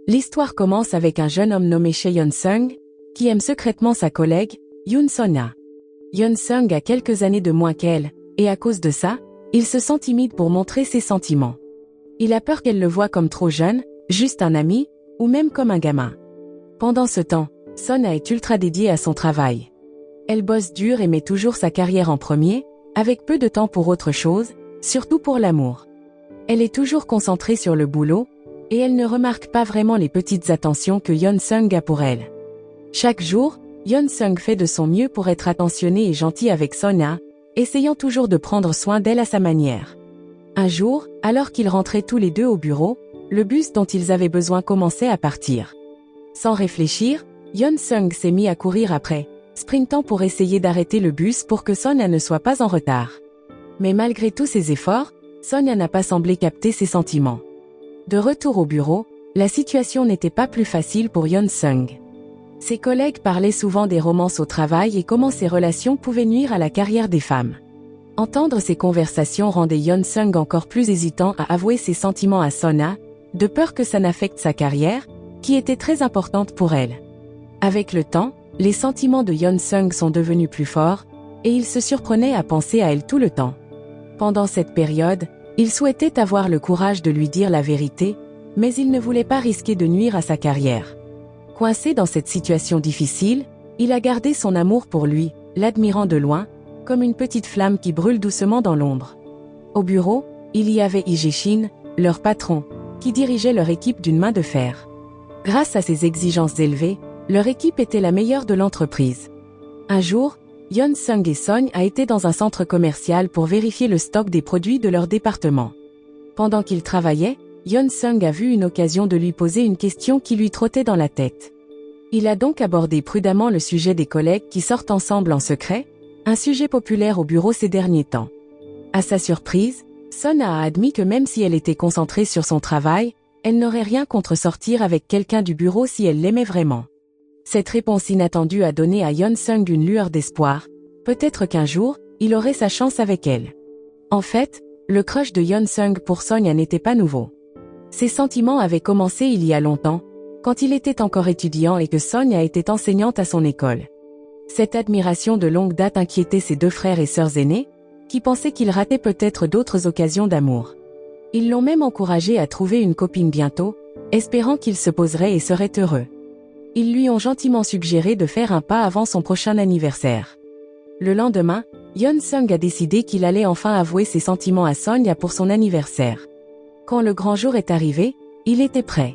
L'histoire commence avec un jeune homme nommé Chae Yeon-sung, qui aime secrètement sa collègue, Yoon Sona. Yeon-sung a quelques années de moins qu'elle, et à cause de ça, il se sent timide pour montrer ses sentiments. Il a peur qu'elle le voie comme trop jeune, juste un ami, ou même comme un gamin. Pendant ce temps, Sona est ultra dédiée à son travail. Elle bosse dur et met toujours sa carrière en premier, avec peu de temps pour autre chose, surtout pour l'amour. Elle est toujours concentrée sur le boulot, et elle ne remarque pas vraiment les petites attentions que Yeon-sung a pour elle. Chaque jour, Yeon-sung fait de son mieux pour être attentionné et gentil avec Sona, essayant toujours de prendre soin d'elle à sa manière. Un jour, alors qu'ils rentraient tous les deux au bureau, le bus dont ils avaient besoin commençait à partir. Sans réfléchir, Yeon-sung s'est mis à courir après, sprintant pour essayer d'arrêter le bus pour que Sona ne soit pas en retard. Mais malgré tous ses efforts, Sona n'a pas semblé capter ses sentiments. De retour au bureau, la situation n'était pas plus facile pour Yeon-sung. Ses collègues parlaient souvent des romances au travail et comment ces relations pouvaient nuire à la carrière des femmes. Entendre ces conversations rendait Yeon-sung encore plus hésitant à avouer ses sentiments à Sona, de peur que ça n'affecte sa carrière, qui était très importante pour elle. Avec le temps, les sentiments de Yeon-sung sont devenus plus forts, et il se surprenait à penser à elle tout le temps. Pendant cette période, il souhaitait avoir le courage de lui dire la vérité, mais il ne voulait pas risquer de nuire à sa carrière. Coincé dans cette situation difficile, il a gardé son amour pour lui, l'admirant de loin, comme une petite flamme qui brûle doucement dans l'ombre. Au bureau, il y avait Lee Jae-shin, leur patron, qui dirigeait leur équipe d'une main de fer. Grâce à ses exigences élevées, leur équipe était la meilleure de l'entreprise. Un jour, Yeon-sung et Sona a été dans un centre commercial pour vérifier le stock des produits de leur département. Pendant qu'ils travaillaient, Yeon-sung a vu une occasion de lui poser une question qui lui trottait dans la tête. Il a donc abordé prudemment le sujet des collègues qui sortent ensemble en secret, un sujet populaire au bureau ces derniers temps. À sa surprise, Sona a admis que même si elle était concentrée sur son travail, elle n'aurait rien contre sortir avec quelqu'un du bureau si elle l'aimait vraiment. Cette réponse inattendue a donné à Yeon-sung une lueur d'espoir, peut-être qu'un jour, il aurait sa chance avec elle. En fait, le crush de Yeon-sung pour Sona n'était pas nouveau. Ses sentiments avaient commencé il y a longtemps, quand il était encore étudiant et que Sona était enseignante à son école. Cette admiration de longue date inquiétait ses deux frères et sœurs aînés, qui pensaient qu'il ratait peut-être d'autres occasions d'amour. Ils l'ont même encouragé à trouver une copine bientôt, espérant qu'il se poserait et serait heureux. Ils lui ont gentiment suggéré de faire un pas avant son prochain anniversaire. Le lendemain, Yeon-sung a décidé qu'il allait enfin avouer ses sentiments à Sona pour son anniversaire. Quand le grand jour est arrivé, il était prêt.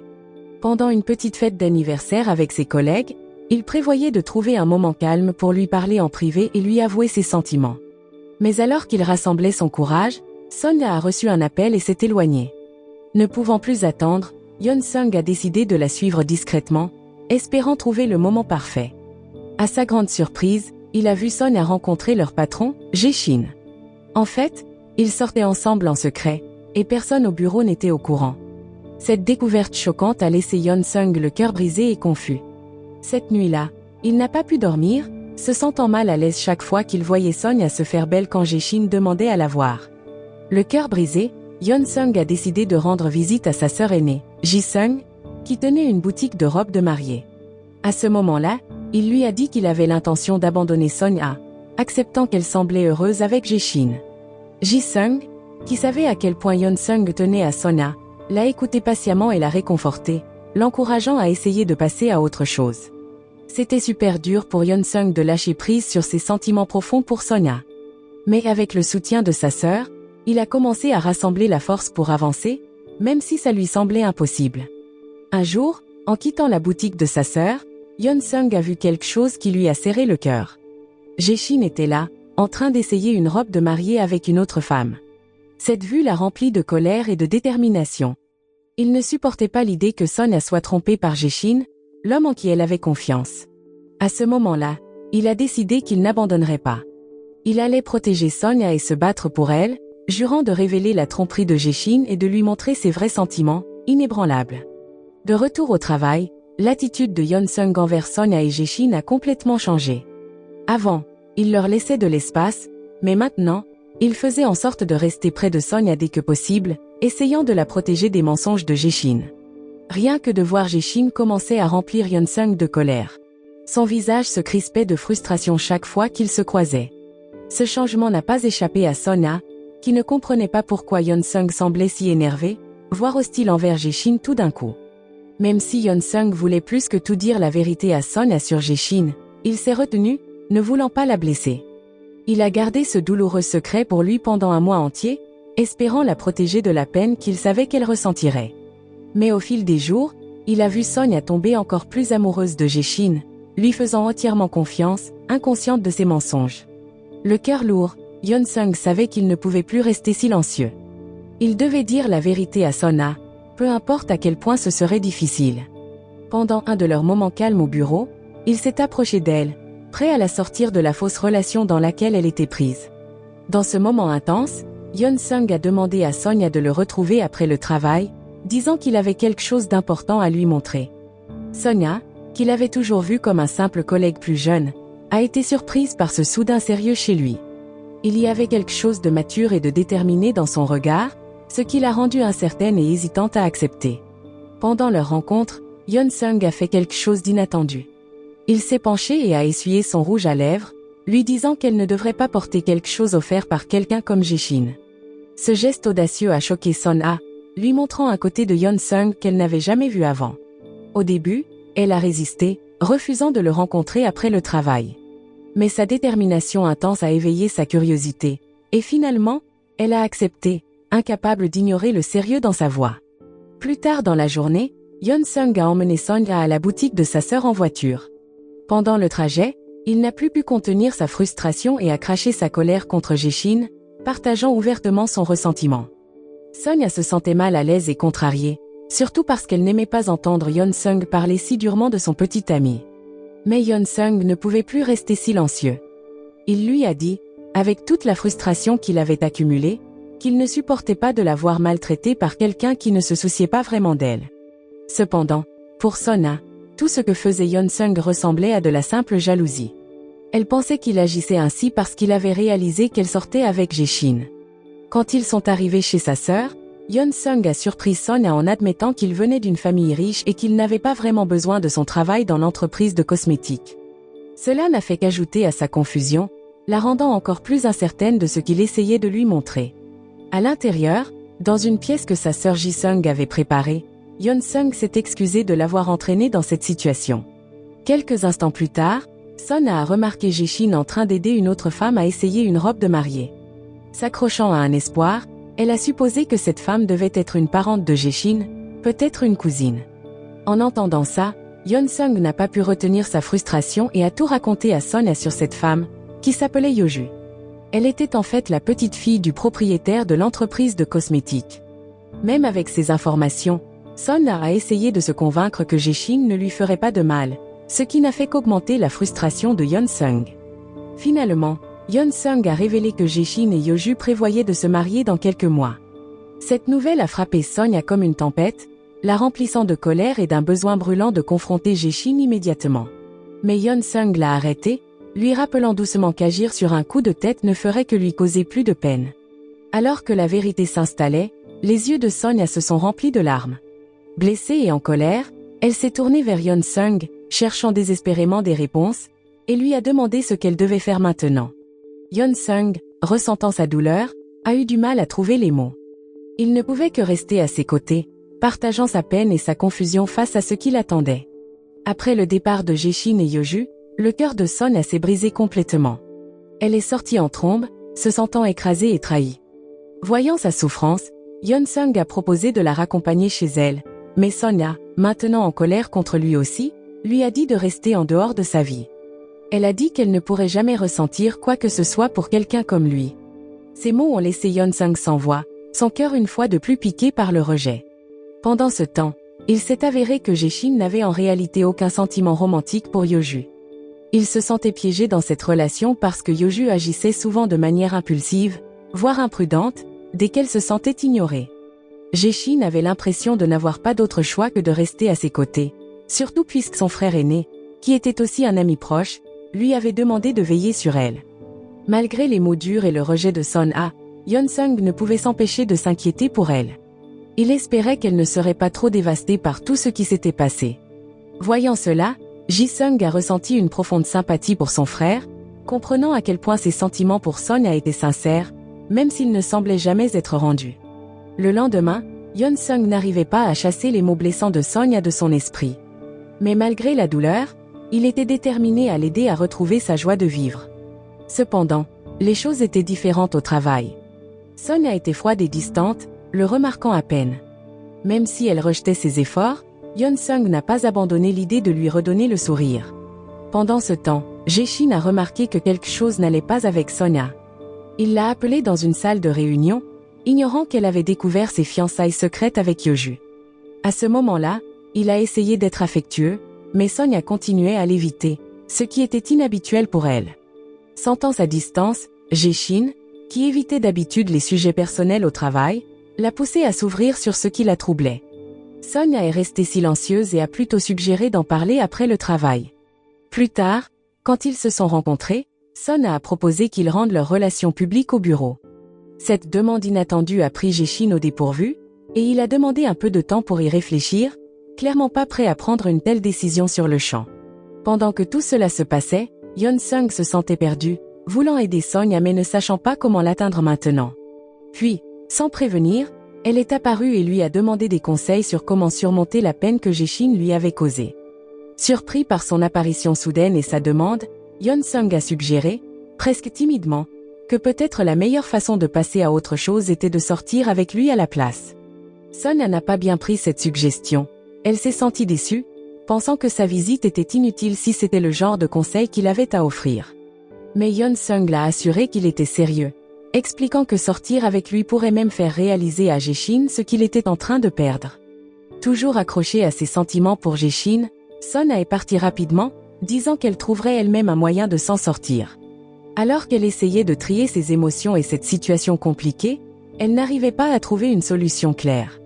Pendant une petite fête d'anniversaire avec ses collègues, il prévoyait de trouver un moment calme pour lui parler en privé et lui avouer ses sentiments. Mais alors qu'il rassemblait son courage, Sona a reçu un appel et s'est éloigné. Ne pouvant plus attendre, Yeon-sung a décidé de la suivre discrètement, espérant trouver le moment parfait. À sa grande surprise, il a vu Sona rencontrer leur patron, Jae-shin. En fait, ils sortaient ensemble en secret, et personne au bureau n'était au courant. Cette découverte choquante a laissé Yeon-sung le cœur brisé et confus. Cette nuit-là, il n'a pas pu dormir, se sentant mal à l'aise chaque fois qu'il voyait Sona se faire belle quand Jae-shin demandait à la voir. Le cœur brisé, Yeon-sung a décidé de rendre visite à sa sœur aînée, Ji-sung, qui tenait une boutique de robes de mariée. À ce moment-là, il lui a dit qu'il avait l'intention d'abandonner Sona, acceptant qu'elle semblait heureuse avec Jae-shin. Ji-sung, qui savait à quel point Yeon-sung tenait à Sona, l'a écouté patiemment et l'a réconforté, l'encourageant à essayer de passer à autre chose. C'était super dur pour Yeon-sung de lâcher prise sur ses sentiments profonds pour Sona. Mais avec le soutien de sa sœur, il a commencé à rassembler la force pour avancer, même si ça lui semblait impossible. Un jour, en quittant la boutique de sa sœur, Yeon-sung a vu quelque chose qui lui a serré le cœur. Jae-shin était là, en train d'essayer une robe de mariée avec une autre femme. Cette vue l'a rempli de colère et de détermination. Il ne supportait pas l'idée que Sona soit trompée par Jae-shin, l'homme en qui elle avait confiance. À ce moment-là, il a décidé qu'il n'abandonnerait pas. Il allait protéger Sona et se battre pour elle, jurant de révéler la tromperie de Jae-shin et de lui montrer ses vrais sentiments, inébranlables. De retour au travail, l'attitude de Yeon-sung envers Sona et Jae-shin a complètement changé. Avant, il leur laissait de l'espace, mais maintenant, il faisait en sorte de rester près de Sona dès que possible, essayant de la protéger des mensonges de Jae-shin. Rien que de voir Jae-shin commençait à remplir Yeon-sung de colère. Son visage se crispait de frustration chaque fois qu'ils se croisaient. Ce changement n'a pas échappé à Son-a, qui ne comprenait pas pourquoi Yeon-sung semblait si énervé, voire hostile envers Jae-shin tout d'un coup. Même si Yeon-sung voulait plus que tout dire la vérité à Son-a sur Jae-shin, il s'est retenu, ne voulant pas la blesser. Il a gardé ce douloureux secret pour lui pendant un mois entier, espérant la protéger de la peine qu'il savait qu'elle ressentirait. Mais au fil des jours, il a vu Son-a tomber encore plus amoureuse de Jae-shin, lui faisant entièrement confiance, inconsciente de ses mensonges. Le cœur lourd, Yeon-sung savait qu'il ne pouvait plus rester silencieux. Il devait dire la vérité à Son-a, peu importe à quel point ce serait difficile. Pendant un de leurs moments calmes au bureau, il s'est approché d'elle, prêt à la sortir de la fausse relation dans laquelle elle était prise. Dans ce moment intense, Yeon-sung a demandé à Son-a de le retrouver après le travail, disant qu'il avait quelque chose d'important à lui montrer. Son-a, qu'il avait toujours vu comme un simple collègue plus jeune, a été surprise par ce soudain sérieux chez lui. Il y avait quelque chose de mature et de déterminé dans son regard, ce qui l'a rendue incertaine et hésitante à accepter. Pendant leur rencontre, Yeon-sung a fait quelque chose d'inattendu. Il s'est penché et a essuyé son rouge à lèvres, lui disant qu'elle ne devrait pas porter quelque chose offert par quelqu'un comme Jae-shin. Ce geste audacieux a choqué Son-a, lui montrant un côté de Yeon-sung qu'elle n'avait jamais vu avant. Au début, elle a résisté, refusant de le rencontrer après le travail. Mais sa détermination intense a éveillé sa curiosité, et finalement, elle a accepté, incapable d'ignorer le sérieux dans sa voix. Plus tard dans la journée, Yeon-sung a emmené Son-a à la boutique de sa sœur en voiture. Pendant le trajet, il n'a plus pu contenir sa frustration et a craché sa colère contre Jae-shin, partageant ouvertement son ressentiment. Son-a se sentait mal à l'aise et contrariée, surtout parce qu'elle n'aimait pas entendre Yeon-sung parler si durement de son petit ami. Mais Yeon-sung ne pouvait plus rester silencieux. Il lui a dit, avec toute la frustration qu'il avait accumulée, qu'il ne supportait pas de la voir maltraitée par quelqu'un qui ne se souciait pas vraiment d'elle. Cependant, pour Son-a, tout ce que faisait Yeon-sung ressemblait à de la simple jalousie. Elle pensait qu'il agissait ainsi parce qu'il avait réalisé qu'elle sortait avec Jae-shin. Quand ils sont arrivés chez sa sœur, Yeon-sung a surpris Son-a en admettant qu'il venait d'une famille riche et qu'il n'avait pas vraiment besoin de son travail dans l'entreprise de cosmétiques. Cela n'a fait qu'ajouter à sa confusion, la rendant encore plus incertaine de ce qu'il essayait de lui montrer. À l'intérieur, dans une pièce que sa sœur Ji-sung avait préparée, Yeon-sung s'est excusé de l'avoir entraîné dans cette situation. Quelques instants plus tard, Son-a remarqué Jae-shin en train d'aider une autre femme à essayer une robe de mariée. S'accrochant à un espoir, elle a supposé que cette femme devait être une parente de Jae-shin, peut-être une cousine. En entendant ça, Yeon-sung n'a pas pu retenir sa frustration et a tout raconté à Son-a sur cette femme, qui s'appelait Yeoju. Elle était en fait la petite fille du propriétaire de l'entreprise de cosmétiques. Même avec ces informations, Son-a a essayé de se convaincre que Jae-shin ne lui ferait pas de mal, ce qui n'a fait qu'augmenter la frustration de Yeon-sung. Finalement, Yeon-sung a révélé que Jae-shin et Yeoju prévoyaient de se marier dans quelques mois. Cette nouvelle a frappé Son-a comme une tempête, la remplissant de colère et d'un besoin brûlant de confronter Jae-shin immédiatement. Mais Yeon-sung l'a arrêté, lui rappelant doucement qu'agir sur un coup de tête ne ferait que lui causer plus de peine. Alors que la vérité s'installait, les yeux de Son-a se sont remplis de larmes. Blessée et en colère, elle s'est tournée vers Yeon-sung, cherchant désespérément des réponses, et lui a demandé ce qu'elle devait faire maintenant. Yeon-sung, ressentant sa douleur, a eu du mal à trouver les mots. Il ne pouvait que rester à ses côtés, partageant sa peine et sa confusion face à ce qui l'attendait. Après le départ de Jae-shin et Yeoju, le cœur de Son-a s'est brisé complètement. Elle est sortie en trombe, se sentant écrasée et trahie. Voyant sa souffrance, Yeon-sung a proposé de la raccompagner chez elle, mais Son-a, maintenant en colère contre lui aussi, lui a dit de rester en dehors de sa vie. Elle a dit qu'elle ne pourrait jamais ressentir quoi que ce soit pour quelqu'un comme lui. Ces mots ont laissé Yeon-sung sans voix, son cœur une fois de plus piqué par le rejet. Pendant ce temps, il s'est avéré que Jae-shin n'avait en réalité aucun sentiment romantique pour Yeoju. Il se sentait piégé dans cette relation parce que Yeoju agissait souvent de manière impulsive, voire imprudente, dès qu'elle se sentait ignorée. Jae-shin avait l'impression de n'avoir pas d'autre choix que de rester à ses côtés, surtout puisque son frère aîné, qui était aussi un ami proche, lui avait demandé de veiller sur elle. Malgré les mots durs et le rejet de Son-a, Yeon-sung ne pouvait s'empêcher de s'inquiéter pour elle. Il espérait qu'elle ne serait pas trop dévastée par tout ce qui s'était passé. Voyant cela, Ji-sung a ressenti une profonde sympathie pour son frère, comprenant à quel point ses sentiments pour Sonia étaient sincères, même s'ils ne semblaient jamais être rendus. Le lendemain, Yeon-sung n'arrivait pas à chasser les mots blessants de Sonia de son esprit. Mais malgré la douleur, il était déterminé à l'aider à retrouver sa joie de vivre. Cependant, les choses étaient différentes au travail. Sonia était froide et distante, le remarquant à peine. Même si elle rejetait ses efforts, Yeon-sung n'a pas abandonné l'idée de lui redonner le sourire. Pendant ce temps, Jae-shin a remarqué que quelque chose n'allait pas avec Sonia. Il l'a appelée dans une salle de réunion, ignorant qu'elle avait découvert ses fiançailles secrètes avec Yeoju. À ce moment-là, il a essayé d'être affectueux, mais Sonia continuait à l'éviter, ce qui était inhabituel pour elle. Sentant sa distance, Jae-shin, qui évitait d'habitude les sujets personnels au travail, l'a poussée à s'ouvrir sur ce qui la troublait. Sonia est restée silencieuse et a plutôt suggéré d'en parler après le travail. Plus tard, quand ils se sont rencontrés, Sonia a proposé qu'ils rendent leur relation publique au bureau. Cette demande inattendue a pris Jae-shin au dépourvu, et il a demandé un peu de temps pour y réfléchir, clairement pas prêt à prendre une telle décision sur le champ. Pendant que tout cela se passait, Yeon-sung se sentait perdu, voulant aider Sonia mais ne sachant pas comment l'atteindre maintenant. Puis, sans prévenir, elle est apparue et lui a demandé des conseils sur comment surmonter la peine que Jae-shin lui avait causée. Surpris par son apparition soudaine et sa demande, Yeon-sung a suggéré, presque timidement, que peut-être la meilleure façon de passer à autre chose était de sortir avec lui à la place. Sonia n'a pas bien pris cette suggestion. Elle s'est sentie déçue, pensant que sa visite était inutile si c'était le genre de conseil qu'il avait à offrir. Mais Yeon-sung l'a assuré qu'il était sérieux, expliquant que sortir avec lui pourrait même faire réaliser à Jae-shin ce qu'il était en train de perdre. Toujours accrochée à ses sentiments pour Jae-shin, Sonia est partie rapidement, disant qu'elle trouverait elle-même un moyen de s'en sortir. Alors qu'elle essayait de trier ses émotions et cette situation compliquée, elle n'arrivait pas à trouver une solution claire.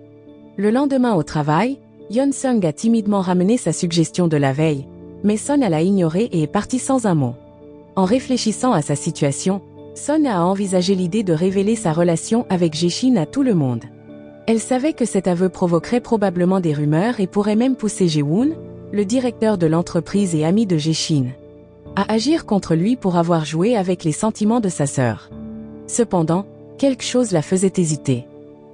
Le lendemain au travail, Yeon-sung a timidement ramené sa suggestion de la veille, mais Sonia l'a ignorée et est partie sans un mot. En réfléchissant à sa situation, Sonia a envisagé l'idée de révéler sa relation avec Jae-shin à tout le monde. Elle savait que cet aveu provoquerait probablement des rumeurs et pourrait même pousser Jae-woon, le directeur de l'entreprise et ami de Jae-shin, à agir contre lui pour avoir joué avec les sentiments de sa sœur. Cependant, quelque chose la faisait hésiter.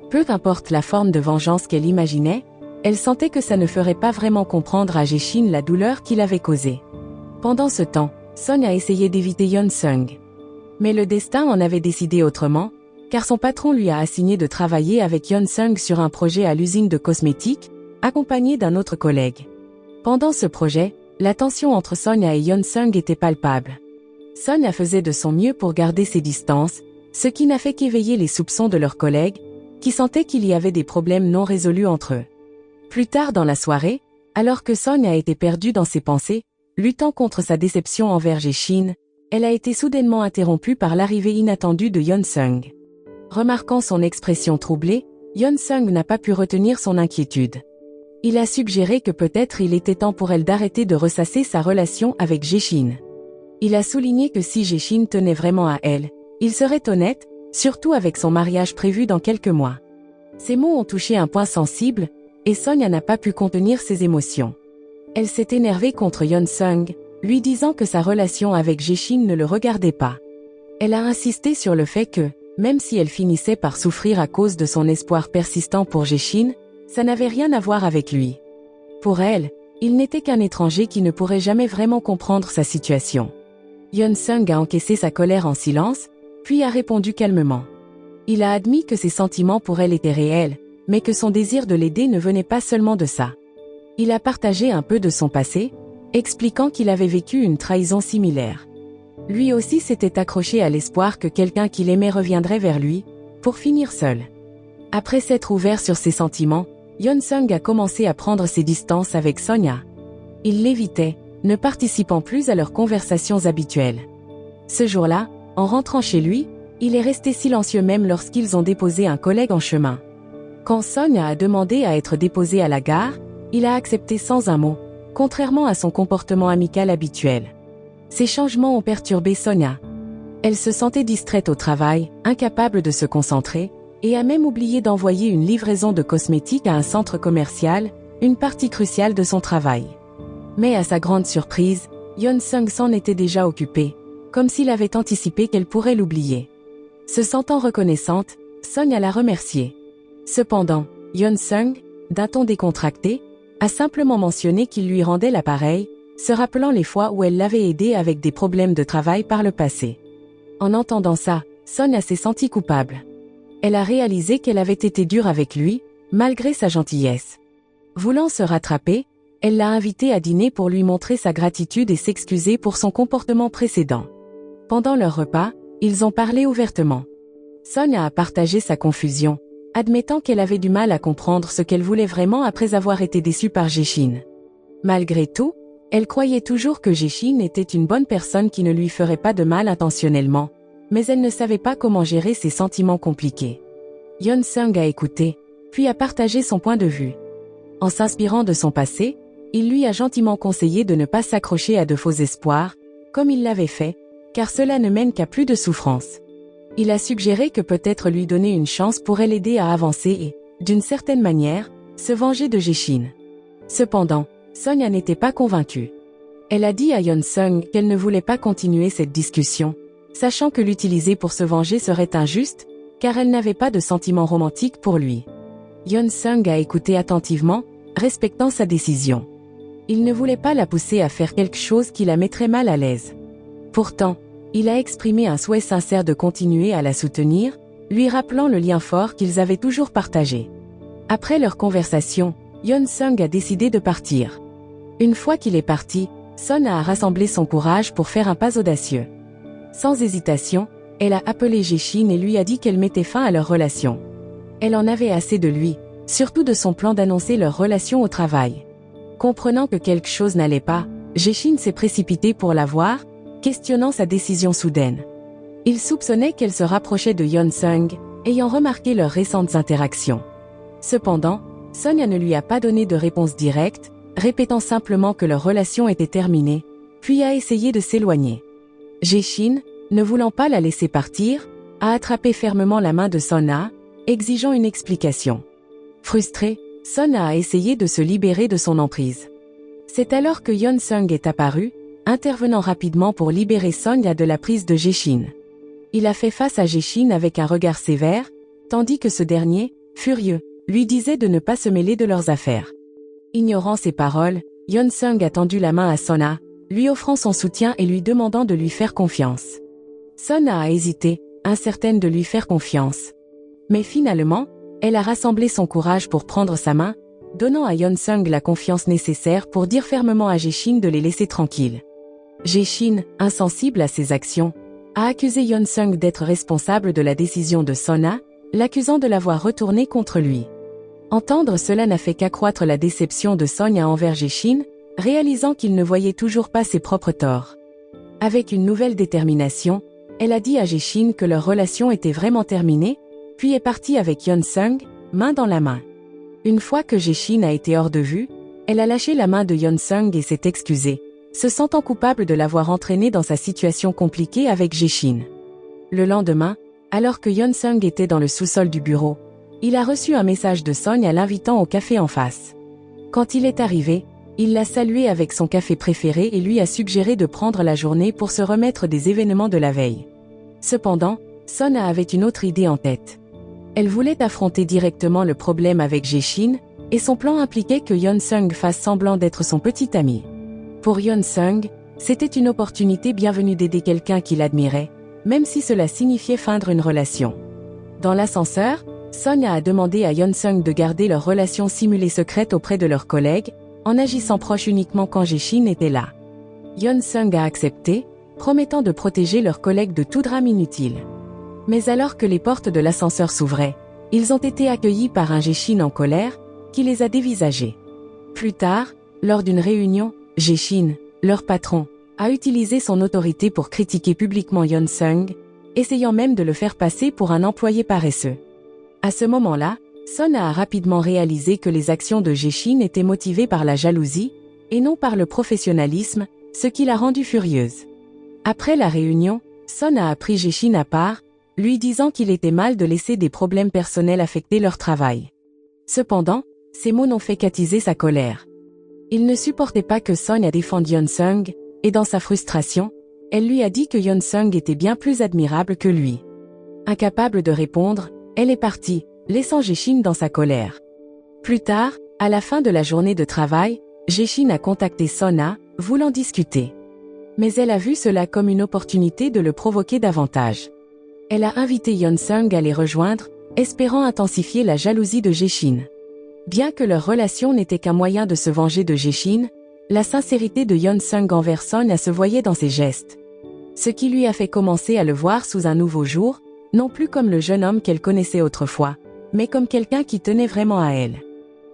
Peu importe la forme de vengeance qu'elle imaginait, elle sentait que ça ne ferait pas vraiment comprendre à Jae-shin la douleur qu'il avait causée. Pendant ce temps, Sonia a essayé d'éviter Yeon-sung. Mais le destin en avait décidé autrement, car son patron lui a assigné de travailler avec Yeon-sung sur un projet à l'usine de cosmétiques, accompagné d'un autre collègue. Pendant ce projet, la tension entre Sonia et Yeon-sung était palpable. Sonia faisait de son mieux pour garder ses distances, ce qui n'a fait qu'éveiller les soupçons de leurs collègues, qui sentaient qu'il y avait des problèmes non résolus entre eux. Plus tard dans la soirée, alors que Sonia était perdue dans ses pensées, luttant contre sa déception envers Jae-shin, elle a été soudainement interrompue par l'arrivée inattendue de Yeon-sung. Remarquant son expression troublée, Yeon-sung n'a pas pu retenir son inquiétude. Il a suggéré que peut-être il était temps pour elle d'arrêter de ressasser sa relation avec Jae-shin. Il a souligné que si Jae-shin tenait vraiment à elle, il serait honnête, surtout avec son mariage prévu dans quelques mois. Ces mots ont touché un point sensible, et Sonia n'a pas pu contenir ses émotions. Elle s'est énervée contre Yeon-sung, lui disant que sa relation avec Jae-shin ne le regardait pas. Elle a insisté sur le fait que, même si elle finissait par souffrir à cause de son espoir persistant pour Jae-shin, ça n'avait rien à voir avec lui. Pour elle, il n'était qu'un étranger qui ne pourrait jamais vraiment comprendre sa situation. Yeon-sung a encaissé sa colère en silence, puis a répondu calmement. Il a admis que ses sentiments pour elle étaient réels, mais que son désir de l'aider ne venait pas seulement de ça. Il a partagé un peu de son passé, expliquant qu'il avait vécu une trahison similaire. Lui aussi s'était accroché à l'espoir que quelqu'un qu'il aimait reviendrait vers lui, pour finir seul. Après s'être ouvert sur ses sentiments, Yeon-sung a commencé à prendre ses distances avec Sonia. Il l'évitait, ne participant plus à leurs conversations habituelles. Ce jour-là, en rentrant chez lui, il est resté silencieux même lorsqu'ils ont déposé un collègue en chemin. Quand Sonia a demandé à être déposée à la gare, il a accepté sans un mot, contrairement à son comportement amical habituel. Ces changements ont perturbé Sonia. Elle se sentait distraite au travail, incapable de se concentrer, et a même oublié d'envoyer une livraison de cosmétiques à un centre commercial, une partie cruciale de son travail. Mais à sa grande surprise, Yeon-seung s'en était déjà occupé, comme s'il avait anticipé qu'elle pourrait l'oublier. Se sentant reconnaissante, Sonia l'a remercié. Cependant, Yeon-seung, d'un ton décontracté, a simplement mentionné qu'il lui rendait l'appareil, se rappelant les fois où elle l'avait aidé avec des problèmes de travail par le passé. En entendant ça, Sonia s'est sentie coupable. Elle a réalisé qu'elle avait été dure avec lui, malgré sa gentillesse. Voulant se rattraper, elle l'a invité à dîner pour lui montrer sa gratitude et s'excuser pour son comportement précédent. Pendant leur repas, ils ont parlé ouvertement. Sonia a partagé sa confusion, admettant qu'elle avait du mal à comprendre ce qu'elle voulait vraiment après avoir été déçue par Jae-shin. Malgré tout, elle croyait toujours que Jae-shin était une bonne personne qui ne lui ferait pas de mal intentionnellement, mais elle ne savait pas comment gérer ses sentiments compliqués. Yeon-seung a écouté, puis a partagé son point de vue. En s'inspirant de son passé, il lui a gentiment conseillé de ne pas s'accrocher à de faux espoirs, comme il l'avait fait, car cela ne mène qu'à plus de souffrance. Il a suggéré que peut-être lui donner une chance pourrait l'aider à avancer et, d'une certaine manière, se venger de Jae-shin. Cependant, Sonia n'était pas convaincue. Elle a dit à Yeon-seung qu'elle ne voulait pas continuer cette discussion, sachant que l'utiliser pour se venger serait injuste, car elle n'avait pas de sentiments romantiques pour lui. Yeon-seung a écouté attentivement, respectant sa décision. Il ne voulait pas la pousser à faire quelque chose qui la mettrait mal à l'aise. Pourtant, il a exprimé un souhait sincère de continuer à la soutenir, lui rappelant le lien fort qu'ils avaient toujours partagé. Après leur conversation, Yeon-seung a décidé de partir. Une fois qu'il est parti, Sonia a rassemblé son courage pour faire un pas audacieux. Sans hésitation, elle a appelé Jae-shin et lui a dit qu'elle mettait fin à leur relation. Elle en avait assez de lui, surtout de son plan d'annoncer leur relation au travail. Comprenant que quelque chose n'allait pas, Jae-shin s'est précipité pour la voir, questionnant sa décision soudaine. Il soupçonnait qu'elle se rapprochait de Yeon-seung, ayant remarqué leurs récentes interactions. Cependant, Sonia ne lui a pas donné de réponse directe, répétant simplement que leur relation était terminée, puis a essayé de s'éloigner. Jae-shin, ne voulant pas la laisser partir, a attrapé fermement la main de Sonia, exigeant une explication. Frustrée, Sonia a essayé de se libérer de son emprise. C'est alors que Yeon-seung est apparu, intervenant rapidement pour libérer Sonia de la prise de Jae-shin. Il a fait face à Jae-shin avec un regard sévère, tandis que ce dernier, furieux, lui disait de ne pas se mêler de leurs affaires. Ignorant ses paroles, Yeon-seung a tendu la main à Sonia, lui offrant son soutien et lui demandant de lui faire confiance. Sonia a hésité, incertaine de lui faire confiance. Mais finalement, elle a rassemblé son courage pour prendre sa main, donnant à Yeon-seung la confiance nécessaire pour dire fermement à Jae-shin de les laisser tranquilles. Jae-shin, insensible à ses actions, a accusé Yeon-seung d'être responsable de la décision de Sonia, l'accusant de l'avoir retournée contre lui. Entendre cela n'a fait qu'accroître la déception de Sonia envers Jae-shin, réalisant qu'il ne voyait toujours pas ses propres torts. Avec une nouvelle détermination, elle a dit à Jae-shin que leur relation était vraiment terminée, puis est partie avec Yeon-seung, main dans la main. Une fois que Jae-shin a été hors de vue, elle a lâché la main de Yeon-seung et s'est excusée, se sentant coupable de l'avoir entraîné dans sa situation compliquée avec Jae-shin. Le lendemain, alors que Yeon-seung était dans le sous-sol du bureau, il a reçu un message de Sonia l'invitant au café en face. Quand il est arrivé, il l'a salué avec son café préféré et lui a suggéré de prendre la journée pour se remettre des événements de la veille. Cependant, Sonia avait une autre idée en tête. Elle voulait affronter directement le problème avec Jae-shin, et son plan impliquait que Yeon-seung fasse semblant d'être son petit ami. Pour Yeon-seung, c'était une opportunité bienvenue d'aider quelqu'un qu'il admirait, même si cela signifiait feindre une relation. Dans l'ascenseur, Sonia a demandé à Yeon-seung de garder leur relation simulée secrète auprès de leurs collègues, en agissant proche uniquement quand Jae-shin était là. Yeon-seung a accepté, promettant de protéger leurs collègues de tout drame inutile. Mais alors que les portes de l'ascenseur s'ouvraient, ils ont été accueillis par un Jae-shin en colère, qui les a dévisagés. Plus tard, lors d'une réunion, Jae-shin, leur patron, a utilisé son autorité pour critiquer publiquement Yeon-seung, essayant même de le faire passer pour un employé paresseux. À ce moment-là, Sonia a rapidement réalisé que les actions de Jae-shin étaient motivées par la jalousie, et non par le professionnalisme, ce qui l'a rendue furieuse. Après la réunion, Sonia a pris Jae-shin à part, lui disant qu'il était mal de laisser des problèmes personnels affecter leur travail. Cependant, ces mots n'ont fait qu'attiser sa colère. Il ne supportait pas que Sonia défende Yeon-sung, et dans sa frustration, elle lui a dit que Yeon-sung était bien plus admirable que lui. Incapable de répondre, elle est partie, laissant Jae-shin dans sa colère. Plus tard, à la fin de la journée de travail, Jae-shin a contacté Sona, voulant discuter. Mais elle a vu cela comme une opportunité de le provoquer davantage. Elle a invité Yeon-sung à les rejoindre, espérant intensifier la jalousie de Jae-shin. Bien que leur relation n'était qu'un moyen de se venger de Jae-shin, la sincérité de Yeon-sung envers Sonia se voyait dans ses gestes. Ce qui lui a fait commencer à le voir sous un nouveau jour, non plus comme le jeune homme qu'elle connaissait autrefois, mais comme quelqu'un qui tenait vraiment à elle.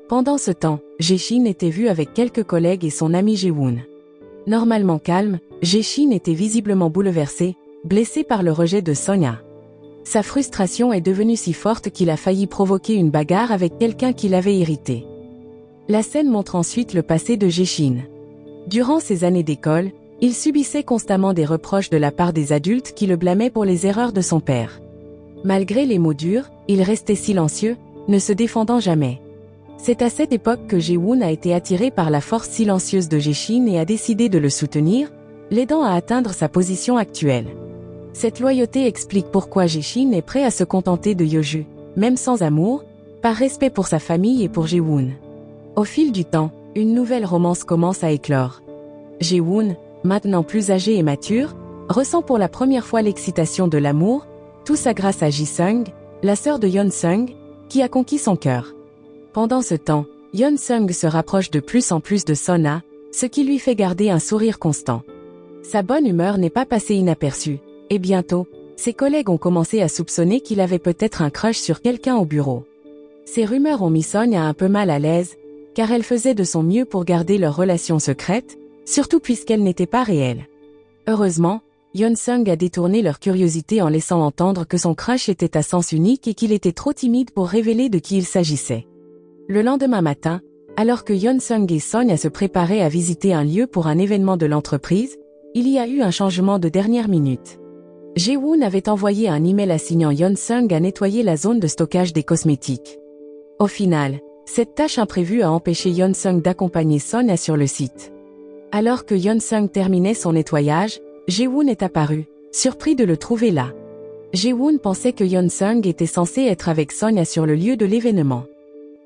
Pendant ce temps, Jae-shin était vu avec quelques collègues et son ami Jae-woon. Normalement calme, Jae-shin était visiblement bouleversé, blessé par le rejet de Sonia. Sa frustration est devenue si forte qu'il a failli provoquer une bagarre avec quelqu'un qui l'avait irrité. La scène montre ensuite le passé de Jae-shin. Durant ses années d'école, il subissait constamment des reproches de la part des adultes qui le blâmaient pour les erreurs de son père. Malgré les mots durs, il restait silencieux, ne se défendant jamais. C'est à cette époque que Jae-woon a été attiré par la force silencieuse de Jae-shin et a décidé de le soutenir, l'aidant à atteindre sa position actuelle. Cette loyauté explique pourquoi Jae-shin est prêt à se contenter de Yeoju, même sans amour, par respect pour sa famille et pour Jae-woon. Au fil du temps, une nouvelle romance commence à éclore. Jae-woon, maintenant plus âgé et mature, ressent pour la première fois l'excitation de l'amour, tout ça grâce à Ji-sung, la sœur de Yeon-sung, qui a conquis son cœur. Pendant ce temps, Yeon-sung se rapproche de plus en plus de Sona, ce qui lui fait garder un sourire constant. Sa bonne humeur n'est pas passée inaperçue, et bientôt, ses collègues ont commencé à soupçonner qu'il avait peut-être un crush sur quelqu'un au bureau. Ces rumeurs ont mis Sonia un peu mal à l'aise, car elle faisait de son mieux pour garder leur relation secrète, surtout puisqu'elle n'était pas réelle. Heureusement, Yeon-sung a détourné leur curiosité en laissant entendre que son crush était à sens unique et qu'il était trop timide pour révéler de qui il s'agissait. Le lendemain matin, alors que Yeon-sung et Sonia se préparaient à visiter un lieu pour un événement de l'entreprise, il y a eu un changement de dernière minute. Jae-woon avait envoyé un email assignant Yeon-sung à nettoyer la zone de stockage des cosmétiques. Au final, cette tâche imprévue a empêché Yeon-sung d'accompagner Sonia sur le site. Alors que Yeon-sung terminait son nettoyage, Jae-woon est apparu, surpris de le trouver là. Jae-woon pensait que Yeon-sung était censé être avec Sonia sur le lieu de l'événement.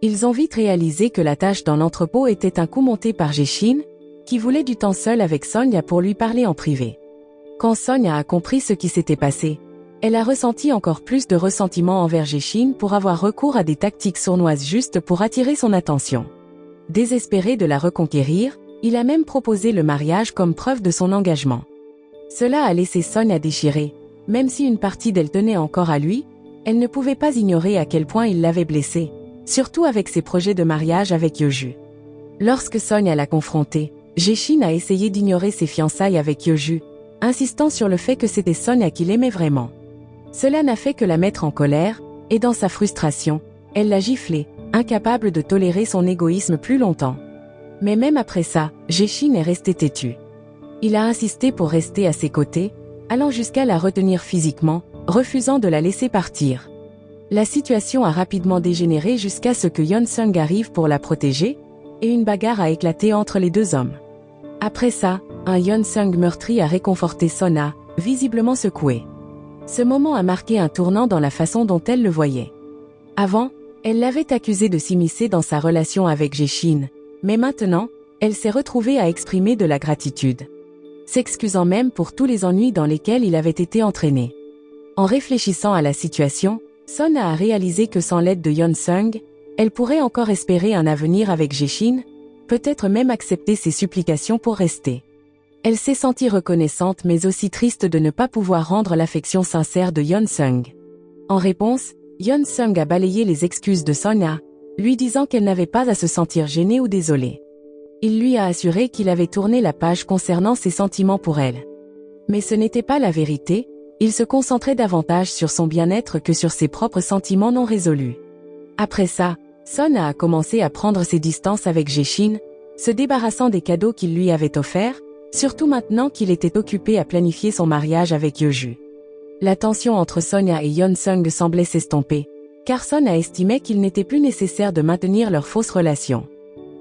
Ils ont vite réalisé que la tâche dans l'entrepôt était un coup monté par Jae-shin, qui voulait du temps seul avec Sonia pour lui parler en privé. Quand Sonia a compris ce qui s'était passé, elle a ressenti encore plus de ressentiment envers Jae-shin pour avoir recours à des tactiques sournoises juste pour attirer son attention. Désespéré de la reconquérir, il a même proposé le mariage comme preuve de son engagement. Cela a laissé Sonia déchirée, même si une partie d'elle tenait encore à lui, elle ne pouvait pas ignorer à quel point il l'avait blessée, surtout avec ses projets de mariage avec Yeoju. Lorsque Sonia l'a confrontée, Jae-shin a essayé d'ignorer ses fiançailles avec Yeoju, insistant sur le fait que c'était Sonia qu'il aimait vraiment. Cela n'a fait que la mettre en colère, et dans sa frustration, elle l'a giflé, incapable de tolérer son égoïsme plus longtemps. Mais même après ça, Jae-shin est resté têtu. Il a insisté pour rester à ses côtés, allant jusqu'à la retenir physiquement, refusant de la laisser partir. La situation a rapidement dégénéré jusqu'à ce que Yeon-sung arrive pour la protéger, et une bagarre a éclaté entre les deux hommes. Après ça, un Yeon-sung meurtri a réconforté Sona, visiblement secouée. Ce moment a marqué un tournant dans la façon dont elle le voyait. Avant, elle l'avait accusé de s'immiscer dans sa relation avec Jae-shin, mais maintenant, elle s'est retrouvée à exprimer de la gratitude. S'excusant même pour tous les ennuis dans lesquels il avait été entraîné. En réfléchissant à la situation, Sona a réalisé que sans l'aide de Yeon-sung, elle pourrait encore espérer un avenir avec Jae-shin, peut-être même accepter ses supplications pour rester. Elle s'est sentie reconnaissante mais aussi triste de ne pas pouvoir rendre l'affection sincère de Yeon-sung. En réponse, Yeon-sung a balayé les excuses de Sonia, lui disant qu'elle n'avait pas à se sentir gênée ou désolée. Il lui a assuré qu'il avait tourné la page concernant ses sentiments pour elle. Mais ce n'était pas la vérité, il se concentrait davantage sur son bien-être que sur ses propres sentiments non résolus. Après ça, Sona a commencé à prendre ses distances avec Jae-shin, se débarrassant des cadeaux qu'il lui avait offerts, surtout maintenant qu'il était occupé à planifier son mariage avec Yeoju. La tension entre Sonia et Yeon-sung semblait s'estomper, car Sonia estimait qu'il n'était plus nécessaire de maintenir leur fausse relation.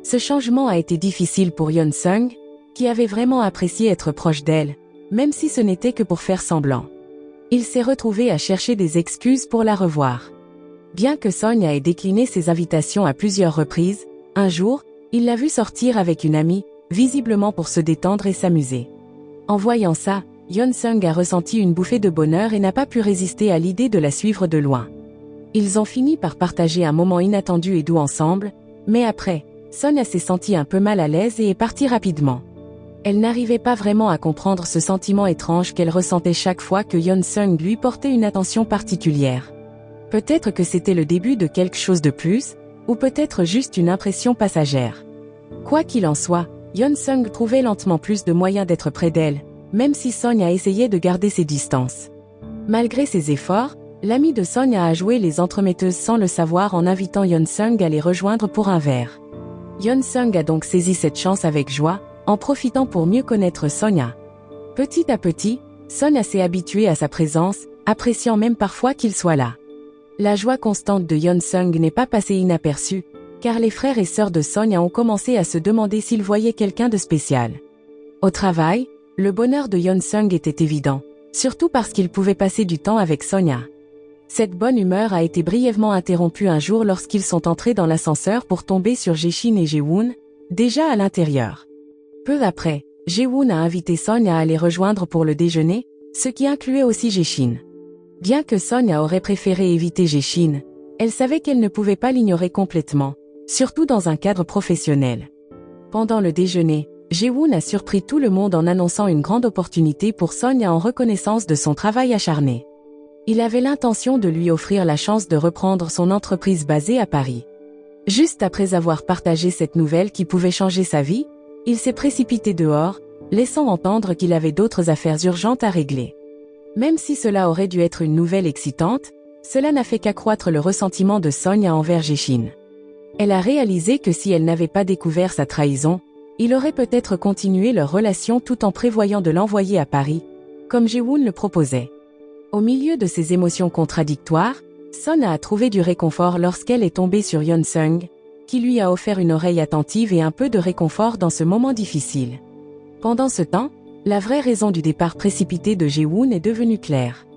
Ce changement a été difficile pour Yeon-sung, qui avait vraiment apprécié être proche d'elle, même si ce n'était que pour faire semblant. Il s'est retrouvé à chercher des excuses pour la revoir. Bien que Sonia ait décliné ses invitations à plusieurs reprises, un jour, il l'a vue sortir avec une amie, visiblement pour se détendre et s'amuser. En voyant ça, Yeon-sung a ressenti une bouffée de bonheur et n'a pas pu résister à l'idée de la suivre de loin. Ils ont fini par partager un moment inattendu et doux ensemble, mais après, Sonia s'est sentie un peu mal à l'aise et est partie rapidement. Elle n'arrivait pas vraiment à comprendre ce sentiment étrange qu'elle ressentait chaque fois que Yeon-sung lui portait une attention particulière. Peut-être que c'était le début de quelque chose de plus, ou peut-être juste une impression passagère. Quoi qu'il en soit, Yeon-sung trouvait lentement plus de moyens d'être près d'elle, même si Sonia essayait de garder ses distances. Malgré ses efforts, l'amie de Sonia a joué les entremetteuses sans le savoir en invitant Yeon-sung à les rejoindre pour un verre. Yeon-sung a donc saisi cette chance avec joie, en profitant pour mieux connaître Sonia. Petit à petit, Sonia s'est habituée à sa présence, appréciant même parfois qu'il soit là. La joie constante de Yeon-sung n'est pas passée inaperçue, car les frères et sœurs de Sonia ont commencé à se demander s'ils voyaient quelqu'un de spécial. Au travail, le bonheur de Yeon-sung était évident, surtout parce qu'il pouvait passer du temps avec Sonia. Cette bonne humeur a été brièvement interrompue un jour lorsqu'ils sont entrés dans l'ascenseur pour tomber sur Jae-shin et Jae-woon, déjà à l'intérieur. Peu après, Jae-woon a invité Sonia à les rejoindre pour le déjeuner, ce qui incluait aussi Jae-shin. Bien que Sonia aurait préféré éviter Jae-shin, elle savait qu'elle ne pouvait pas l'ignorer complètement, surtout dans un cadre professionnel. Pendant le déjeuner, Jae-woon a surpris tout le monde en annonçant une grande opportunité pour Sonia en reconnaissance de son travail acharné. Il avait l'intention de lui offrir la chance de reprendre son entreprise basée à Paris. Juste après avoir partagé cette nouvelle qui pouvait changer sa vie, il s'est précipité dehors, laissant entendre qu'il avait d'autres affaires urgentes à régler. Même si cela aurait dû être une nouvelle excitante, cela n'a fait qu'accroître le ressentiment de Sonia envers Jae-shin. Elle a réalisé que si elle n'avait pas découvert sa trahison, il aurait peut-être continué leur relation tout en prévoyant de l'envoyer à Paris, comme Jae-woon le proposait. Au milieu de ces émotions contradictoires, Sonia a trouvé du réconfort lorsqu'elle est tombée sur Yeon-sung, qui lui a offert une oreille attentive et un peu de réconfort dans ce moment difficile. Pendant ce temps, la vraie raison du départ précipité de Jae-woon est devenue claire.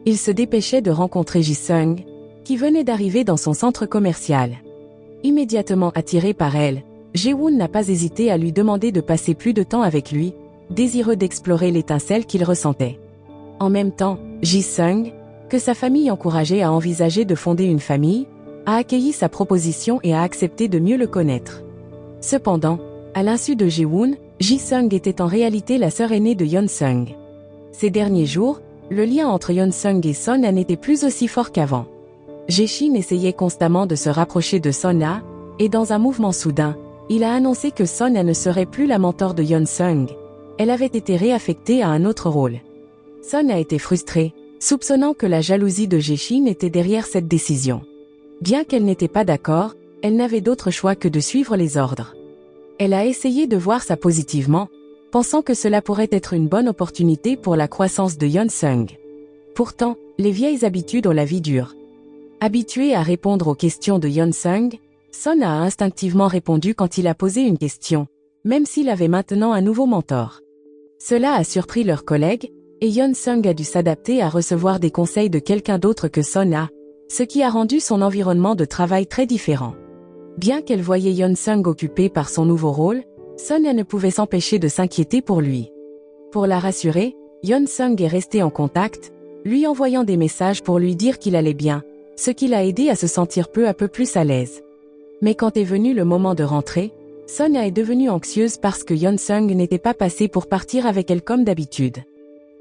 Il se dépêchait de rencontrer Ji-sung, qui venait d'arriver dans son centre commercial. Immédiatement attiré par elle, Jae-woon n'a pas hésité à lui demander de passer plus de temps avec lui, désireux d'explorer l'étincelle qu'il ressentait. En même temps, Ji-sung, que sa famille encourageait à envisager de fonder une famille, a accueilli sa proposition et a accepté de mieux le connaître. Cependant, à l'insu de Jae-woon, Ji-sung était en réalité la sœur aînée de Yeon-sung. Ces derniers jours, le lien entre Yeon-sung et Sonia n'était plus aussi fort qu'avant. Jae-shin essayait constamment de se rapprocher de Sonia, et dans un mouvement soudain, il a annoncé que Sonia ne serait plus la mentor de Yeon-sung. Elle avait été réaffectée à un autre rôle. Sonia était frustrée, soupçonnant que la jalousie de Jae-shin était derrière cette décision. Bien qu'elle n'était pas d'accord, elle n'avait d'autre choix que de suivre les ordres. Elle a essayé de voir ça positivement, pensant que cela pourrait être une bonne opportunité pour la croissance de Yeon-sung. Pourtant, les vieilles habitudes ont la vie dure. Habituée à répondre aux questions de Yeon-sung, Sonia a instinctivement répondu quand il a posé une question, même s'il avait maintenant un nouveau mentor. Cela a surpris leurs collègues, et Yeon-sung a dû s'adapter à recevoir des conseils de quelqu'un d'autre que Sonia, ce qui a rendu son environnement de travail très différent. Bien qu'elle voyait Yeon-sung occupé par son nouveau rôle, Sonia ne pouvait s'empêcher de s'inquiéter pour lui. Pour la rassurer, Yeon-sung est resté en contact, lui envoyant des messages pour lui dire qu'il allait bien, ce qui l'a aidé à se sentir peu à peu plus à l'aise. Mais quand est venu le moment de rentrer, Sonia est devenue anxieuse parce que Yeon-sung n'était pas passé pour partir avec elle comme d'habitude.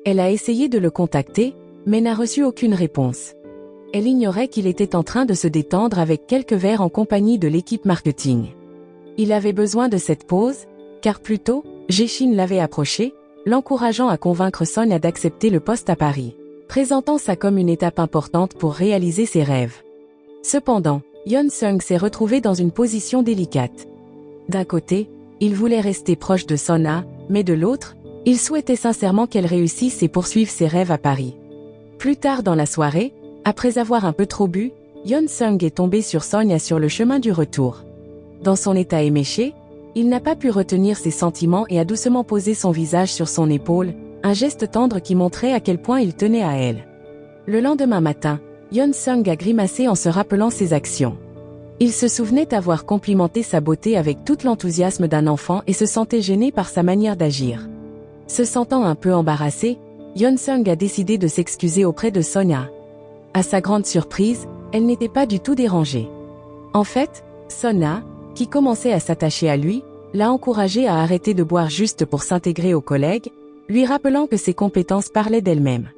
Elle a essayé de le contacter, mais n'a reçu aucune réponse. Elle ignorait qu'il était en train de se détendre avec quelques verres en compagnie de l'équipe marketing. Il avait besoin de cette pause, car plus tôt, Jae-shin l'avait approché, l'encourageant à convaincre Sonia d'accepter le poste à Paris, présentant ça comme une étape importante pour réaliser ses rêves. Cependant, Yeon-sung s'est retrouvé dans une position délicate. D'un côté, il voulait rester proche de Sonia, mais de l'autre, il souhaitait sincèrement qu'elle réussisse et poursuive ses rêves à Paris. Plus tard dans la soirée, après avoir un peu trop bu, Yeon-sung est tombé sur Sonia sur le chemin du retour. Dans son état éméché, il n'a pas pu retenir ses sentiments et a doucement posé son visage sur son épaule, un geste tendre qui montrait à quel point il tenait à elle. Le lendemain matin, Yeon-sung a grimacé en se rappelant ses actions. Il se souvenait avoir complimenté sa beauté avec tout l'enthousiasme d'un enfant et se sentait gêné par sa manière d'agir. Se sentant un peu embarrassé, Yeon-sung a décidé de s'excuser auprès de Sonia. À sa grande surprise, elle n'était pas du tout dérangée. En fait, Sonia, qui commençait à s'attacher à lui, l'a encouragé à arrêter de boire juste pour s'intégrer aux collègues, lui rappelant que ses compétences parlaient d'elles-mêmes.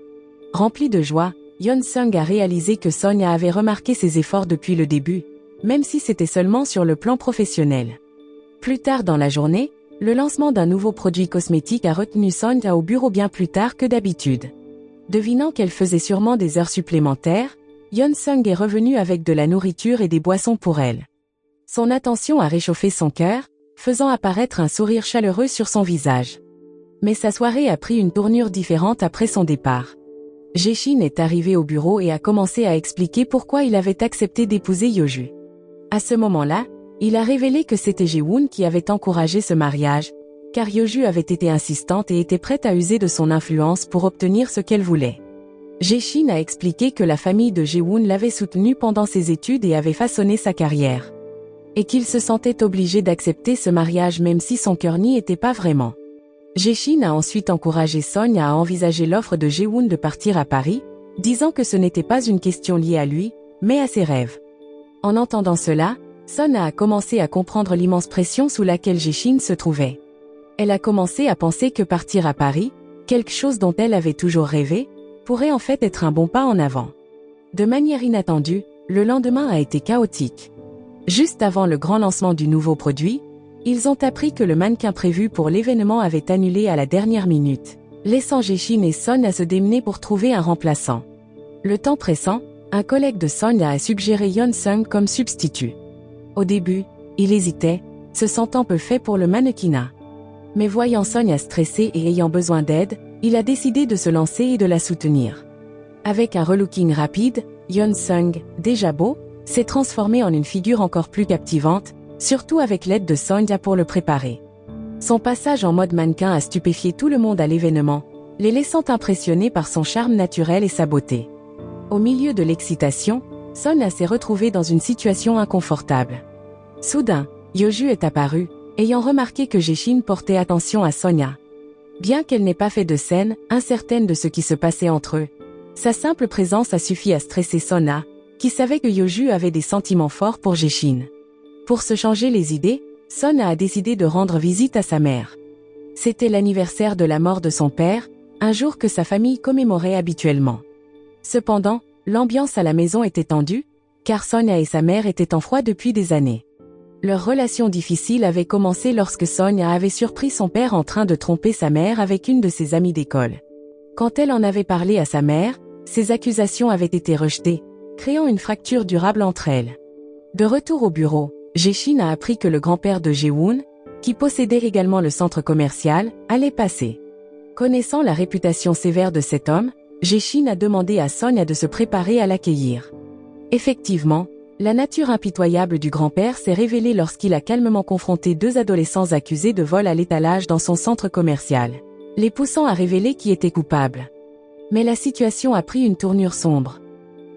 Rempli de joie, Yeon-sung a réalisé que Sonia avait remarqué ses efforts depuis le début, même si c'était seulement sur le plan professionnel. Plus tard dans la journée, le lancement d'un nouveau produit cosmétique a retenu Sonia au bureau bien plus tard que d'habitude. Devinant qu'elle faisait sûrement des heures supplémentaires, Yeon-sung est revenu avec de la nourriture et des boissons pour elle. Son attention a réchauffé son cœur, faisant apparaître un sourire chaleureux sur son visage. Mais sa soirée a pris une tournure différente après son départ. Jae-shin est arrivé au bureau et a commencé à expliquer pourquoi il avait accepté d'épouser Yeoju. À ce moment-là, il a révélé que c'était Jae-woon qui avait encouragé ce mariage, car Yeoju avait été insistante et était prête à user de son influence pour obtenir ce qu'elle voulait. Jae-shin a expliqué que la famille de Jae-woon l'avait soutenu pendant ses études et avait façonné sa carrière. Et qu'il se sentait obligé d'accepter ce mariage même si son cœur n'y était pas vraiment. Jae-shin a ensuite encouragé Sonia à envisager l'offre de Jae-woon de partir à Paris, disant que ce n'était pas une question liée à lui, mais à ses rêves. En entendant cela, Sonia a commencé à comprendre l'immense pression sous laquelle Jae-shin se trouvait. Elle a commencé à penser que partir à Paris, quelque chose dont elle avait toujours rêvé, pourrait en fait être un bon pas en avant. De manière inattendue, le lendemain a été chaotique. Juste avant le grand lancement du nouveau produit, ils ont appris que le mannequin prévu pour l'événement avait annulé à la dernière minute, laissant Jae-shin et Sonia se démener pour trouver un remplaçant. Le temps pressant, un collègue de Sonia a suggéré Yeon-sung comme substitut. Au début, il hésitait, se sentant peu fait pour le mannequinat. Mais voyant Sonia stressée et ayant besoin d'aide, il a décidé de se lancer et de la soutenir. Avec un relooking rapide, Yeon-sung, déjà beau, s'est transformé en une figure encore plus captivante, surtout avec l'aide de Sonia pour le préparer. Son passage en mode mannequin a stupéfié tout le monde à l'événement, les laissant impressionnés par son charme naturel et sa beauté. Au milieu de l'excitation, Sonia s'est retrouvée dans une situation inconfortable. Soudain, Yeoju est apparu, ayant remarqué que Jae-shin portait attention à Sonia. Bien qu'elle n'ait pas fait de scène, incertaine de ce qui se passait entre eux, sa simple présence a suffi à stresser Sonia, qui savait que Yeoju avait des sentiments forts pour Jae-shin. Pour se changer les idées, Sonia a décidé de rendre visite à sa mère. C'était l'anniversaire de la mort de son père, un jour que sa famille commémorait habituellement. Cependant, l'ambiance à la maison était tendue, car Sonia et sa mère étaient en froid depuis des années. Leur relation difficile avait commencé lorsque Sonia avait surpris son père en train de tromper sa mère avec une de ses amies d'école. Quand elle en avait parlé à sa mère, ses accusations avaient été rejetées, créant une fracture durable entre elles. De retour au bureau, Jae-shin a appris que le grand-père de Jae-woon, qui possédait également le centre commercial, allait passer. Connaissant la réputation sévère de cet homme, Jae-shin a demandé à Sonia de se préparer à l'accueillir. Effectivement, la nature impitoyable du grand-père s'est révélée lorsqu'il a calmement confronté deux adolescents accusés de vol à l'étalage dans son centre commercial, les poussant à révéler qui était coupable. Mais la situation a pris une tournure sombre.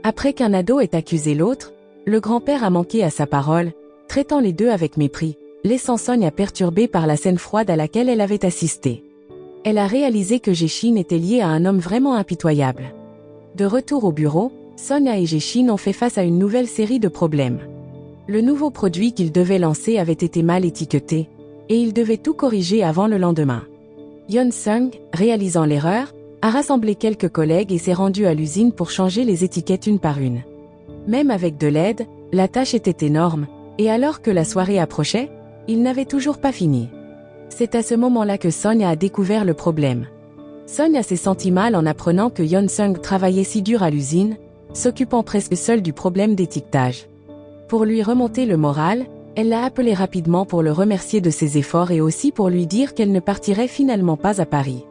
Après qu'un ado ait accusé l'autre, le grand-père a manqué à sa parole, traitant les deux avec mépris, laissant Sonia perturbée par la scène froide à laquelle elle avait assisté. Elle a réalisé que Jae-shin était lié à un homme vraiment impitoyable. De retour au bureau, Sonia et Jae-shin ont fait face à une nouvelle série de problèmes. Le nouveau produit qu'ils devaient lancer avait été mal étiqueté, et ils devaient tout corriger avant le lendemain. Yeon-sung, réalisant l'erreur, a rassemblé quelques collègues et s'est rendu à l'usine pour changer les étiquettes une par une. Même avec de l'aide, la tâche était énorme, et alors que la soirée approchait, ils n'avaient toujours pas fini. C'est à ce moment-là que Sonia a découvert le problème. Sonia s'est sentie mal en apprenant que Yeon-sung travaillait si dur à l'usine, s'occupant presque seule du problème d'étiquetage. Pour lui remonter le moral, elle l'a appelé rapidement pour le remercier de ses efforts et aussi pour lui dire qu'elle ne partirait finalement pas à Paris.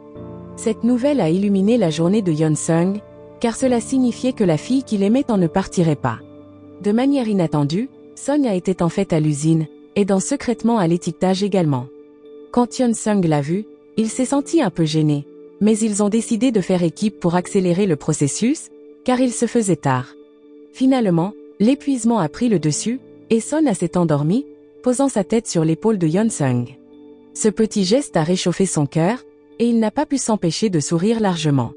Cette nouvelle a illuminé la journée de Yeon-sung, car cela signifiait que la fille qu'il aimait en ne partirait pas. De manière inattendue, Sonia était en fait à l'usine, aidant secrètement à l'étiquetage également. Quand Hyun-sung l'a vu, il s'est senti un peu gêné, mais ils ont décidé de faire équipe pour accélérer le processus, car il se faisait tard. Finalement, l'épuisement a pris le dessus, et Sonia s'est endormie, posant sa tête sur l'épaule de Hyun-sung. Ce petit geste a réchauffé son cœur, et il n'a pas pu s'empêcher de sourire largement.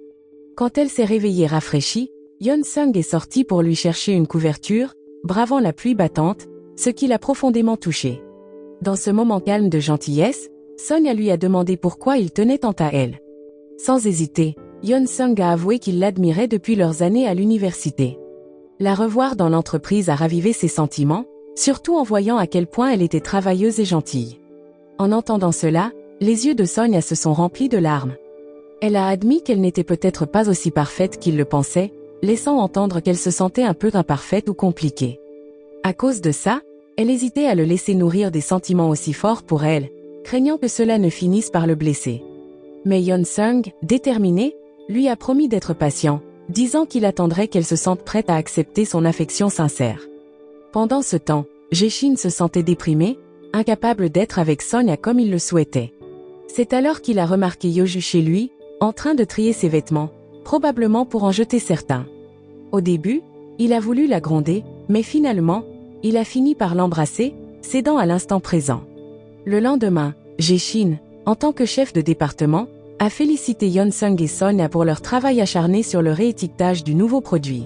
Quand elle s'est réveillée rafraîchie, Hyun-sung est sorti pour lui chercher une couverture, bravant la pluie battante, ce qui l'a profondément touché. Dans ce moment calme de gentillesse, Sonia lui a demandé pourquoi il tenait tant à elle. Sans hésiter, Hyun-sung a avoué qu'il l'admirait depuis leurs années à l'université. La revoir dans l'entreprise a ravivé ses sentiments, surtout en voyant à quel point elle était travailleuse et gentille. En entendant cela, les yeux de Sonia se sont remplis de larmes. Elle a admis qu'elle n'était peut-être pas aussi parfaite qu'il le pensait, laissant entendre qu'elle se sentait un peu imparfaite ou compliquée. À cause de ça, elle hésitait à le laisser nourrir des sentiments aussi forts pour elle, craignant que cela ne finisse par le blesser. Mais Hyun-sung, déterminé, lui a promis d'être patient, disant qu'il attendrait qu'elle se sente prête à accepter son affection sincère. Pendant ce temps, Jae-shin se sentait déprimé, incapable d'être avec Sonia comme il le souhaitait. C'est alors qu'il a remarqué Yeoju chez lui, en train de trier ses vêtements, probablement pour en jeter certains. Au début, il a voulu la gronder, mais finalement, il a fini par l'embrasser, cédant à l'instant présent. Le lendemain, Jae-shin, en tant que chef de département, a félicité Hyun-sung et Sonia pour leur travail acharné sur le réétiquetage du nouveau produit.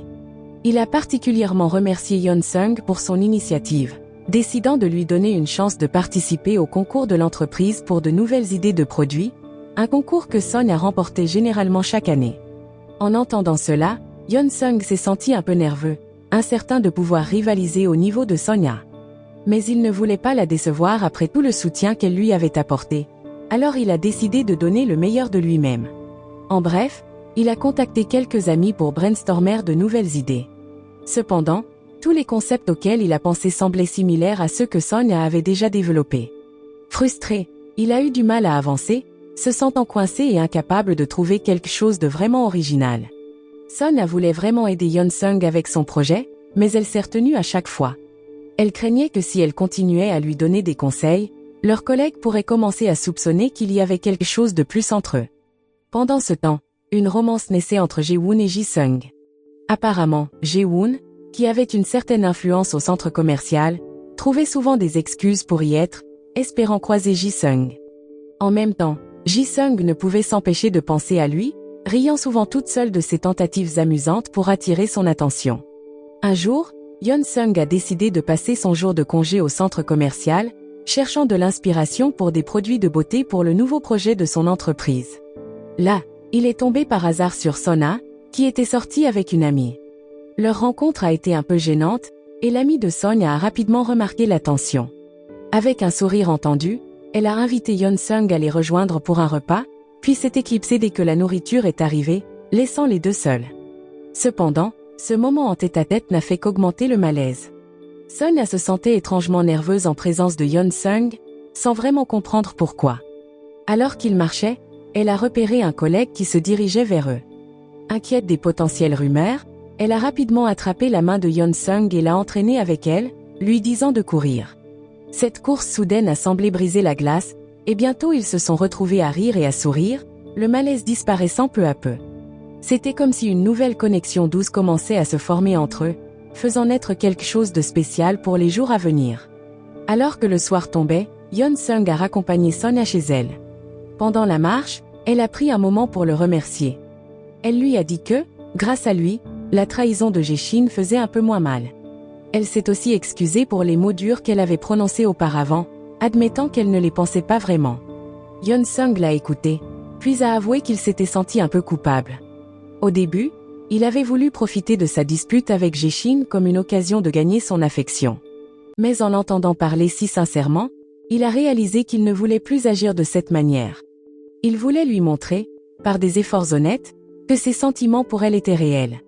Il a particulièrement remercié Hyun-sung pour son initiative, décidant de lui donner une chance de participer au concours de l'entreprise pour de nouvelles idées de produits, un concours que Sonia remportait généralement chaque année. En entendant cela, Hyun-sung s'est senti un peu nerveux, incertain de pouvoir rivaliser au niveau de Sonia. Mais il ne voulait pas la décevoir après tout le soutien qu'elle lui avait apporté. Alors il a décidé de donner le meilleur de lui-même. En bref, il a contacté quelques amis pour brainstormer de nouvelles idées. Cependant, tous les concepts auxquels il a pensé semblaient similaires à ceux que Sonia avait déjà développés. Frustré, il a eu du mal à avancer, se sentant coincé et incapable de trouver quelque chose de vraiment original. Sonia voulait vraiment aider Hyun-sung avec son projet, mais elle s'est retenue à chaque fois. Elle craignait que si elle continuait à lui donner des conseils, leurs collègues pourraient commencer à soupçonner qu'il y avait quelque chose de plus entre eux. Pendant ce temps, une romance naissait entre Jae-woon et Ji-sung. Apparemment, Jae-woon, qui avait une certaine influence au centre commercial, trouvait souvent des excuses pour y être, espérant croiser Ji-sung. En même temps, Ji-sung ne pouvait s'empêcher de penser à lui, riant souvent toute seule de ses tentatives amusantes pour attirer son attention. Un jour, Hyun-sung a décidé de passer son jour de congé au centre commercial, cherchant de l'inspiration pour des produits de beauté pour le nouveau projet de son entreprise. Là, il est tombé par hasard sur Sona, qui était sortie avec une amie. Leur rencontre a été un peu gênante, et l'amie de Sonia a rapidement remarqué la tension. Avec un sourire entendu, elle a invité Hyun-sung à les rejoindre pour un repas, puis s'est éclipsée dès que la nourriture est arrivée, laissant les deux seuls. Cependant, ce moment en tête-à-tête n'a fait qu'augmenter le malaise. Sonia se sentait étrangement nerveuse en présence de Hyun-sung, sans vraiment comprendre pourquoi. Alors qu'ils marchaient, elle a repéré un collègue qui se dirigeait vers eux. Inquiète des potentielles rumeurs, elle a rapidement attrapé la main de Hyun-sung et l'a entraîné avec elle, lui disant de courir. Cette course soudaine a semblé briser la glace, et bientôt ils se sont retrouvés à rire et à sourire, le malaise disparaissant peu à peu. C'était comme si une nouvelle connexion douce commençait à se former entre eux, faisant naître quelque chose de spécial pour les jours à venir. Alors que le soir tombait, Hyun-sung a raccompagné Sonia chez elle. Pendant la marche, elle a pris un moment pour le remercier. Elle lui a dit que, grâce à lui, la trahison de Jae-shin faisait un peu moins mal. Elle s'est aussi excusée pour les mots durs qu'elle avait prononcés auparavant, admettant qu'elle ne les pensait pas vraiment. Hyun-sung l'a écouté, puis a avoué qu'il s'était senti un peu coupable. Au début, il avait voulu profiter de sa dispute avec Jae-shin comme une occasion de gagner son affection. Mais en l'entendant parler si sincèrement, il a réalisé qu'il ne voulait plus agir de cette manière. Il voulait lui montrer, par des efforts honnêtes, que ses sentiments pour elle étaient réels.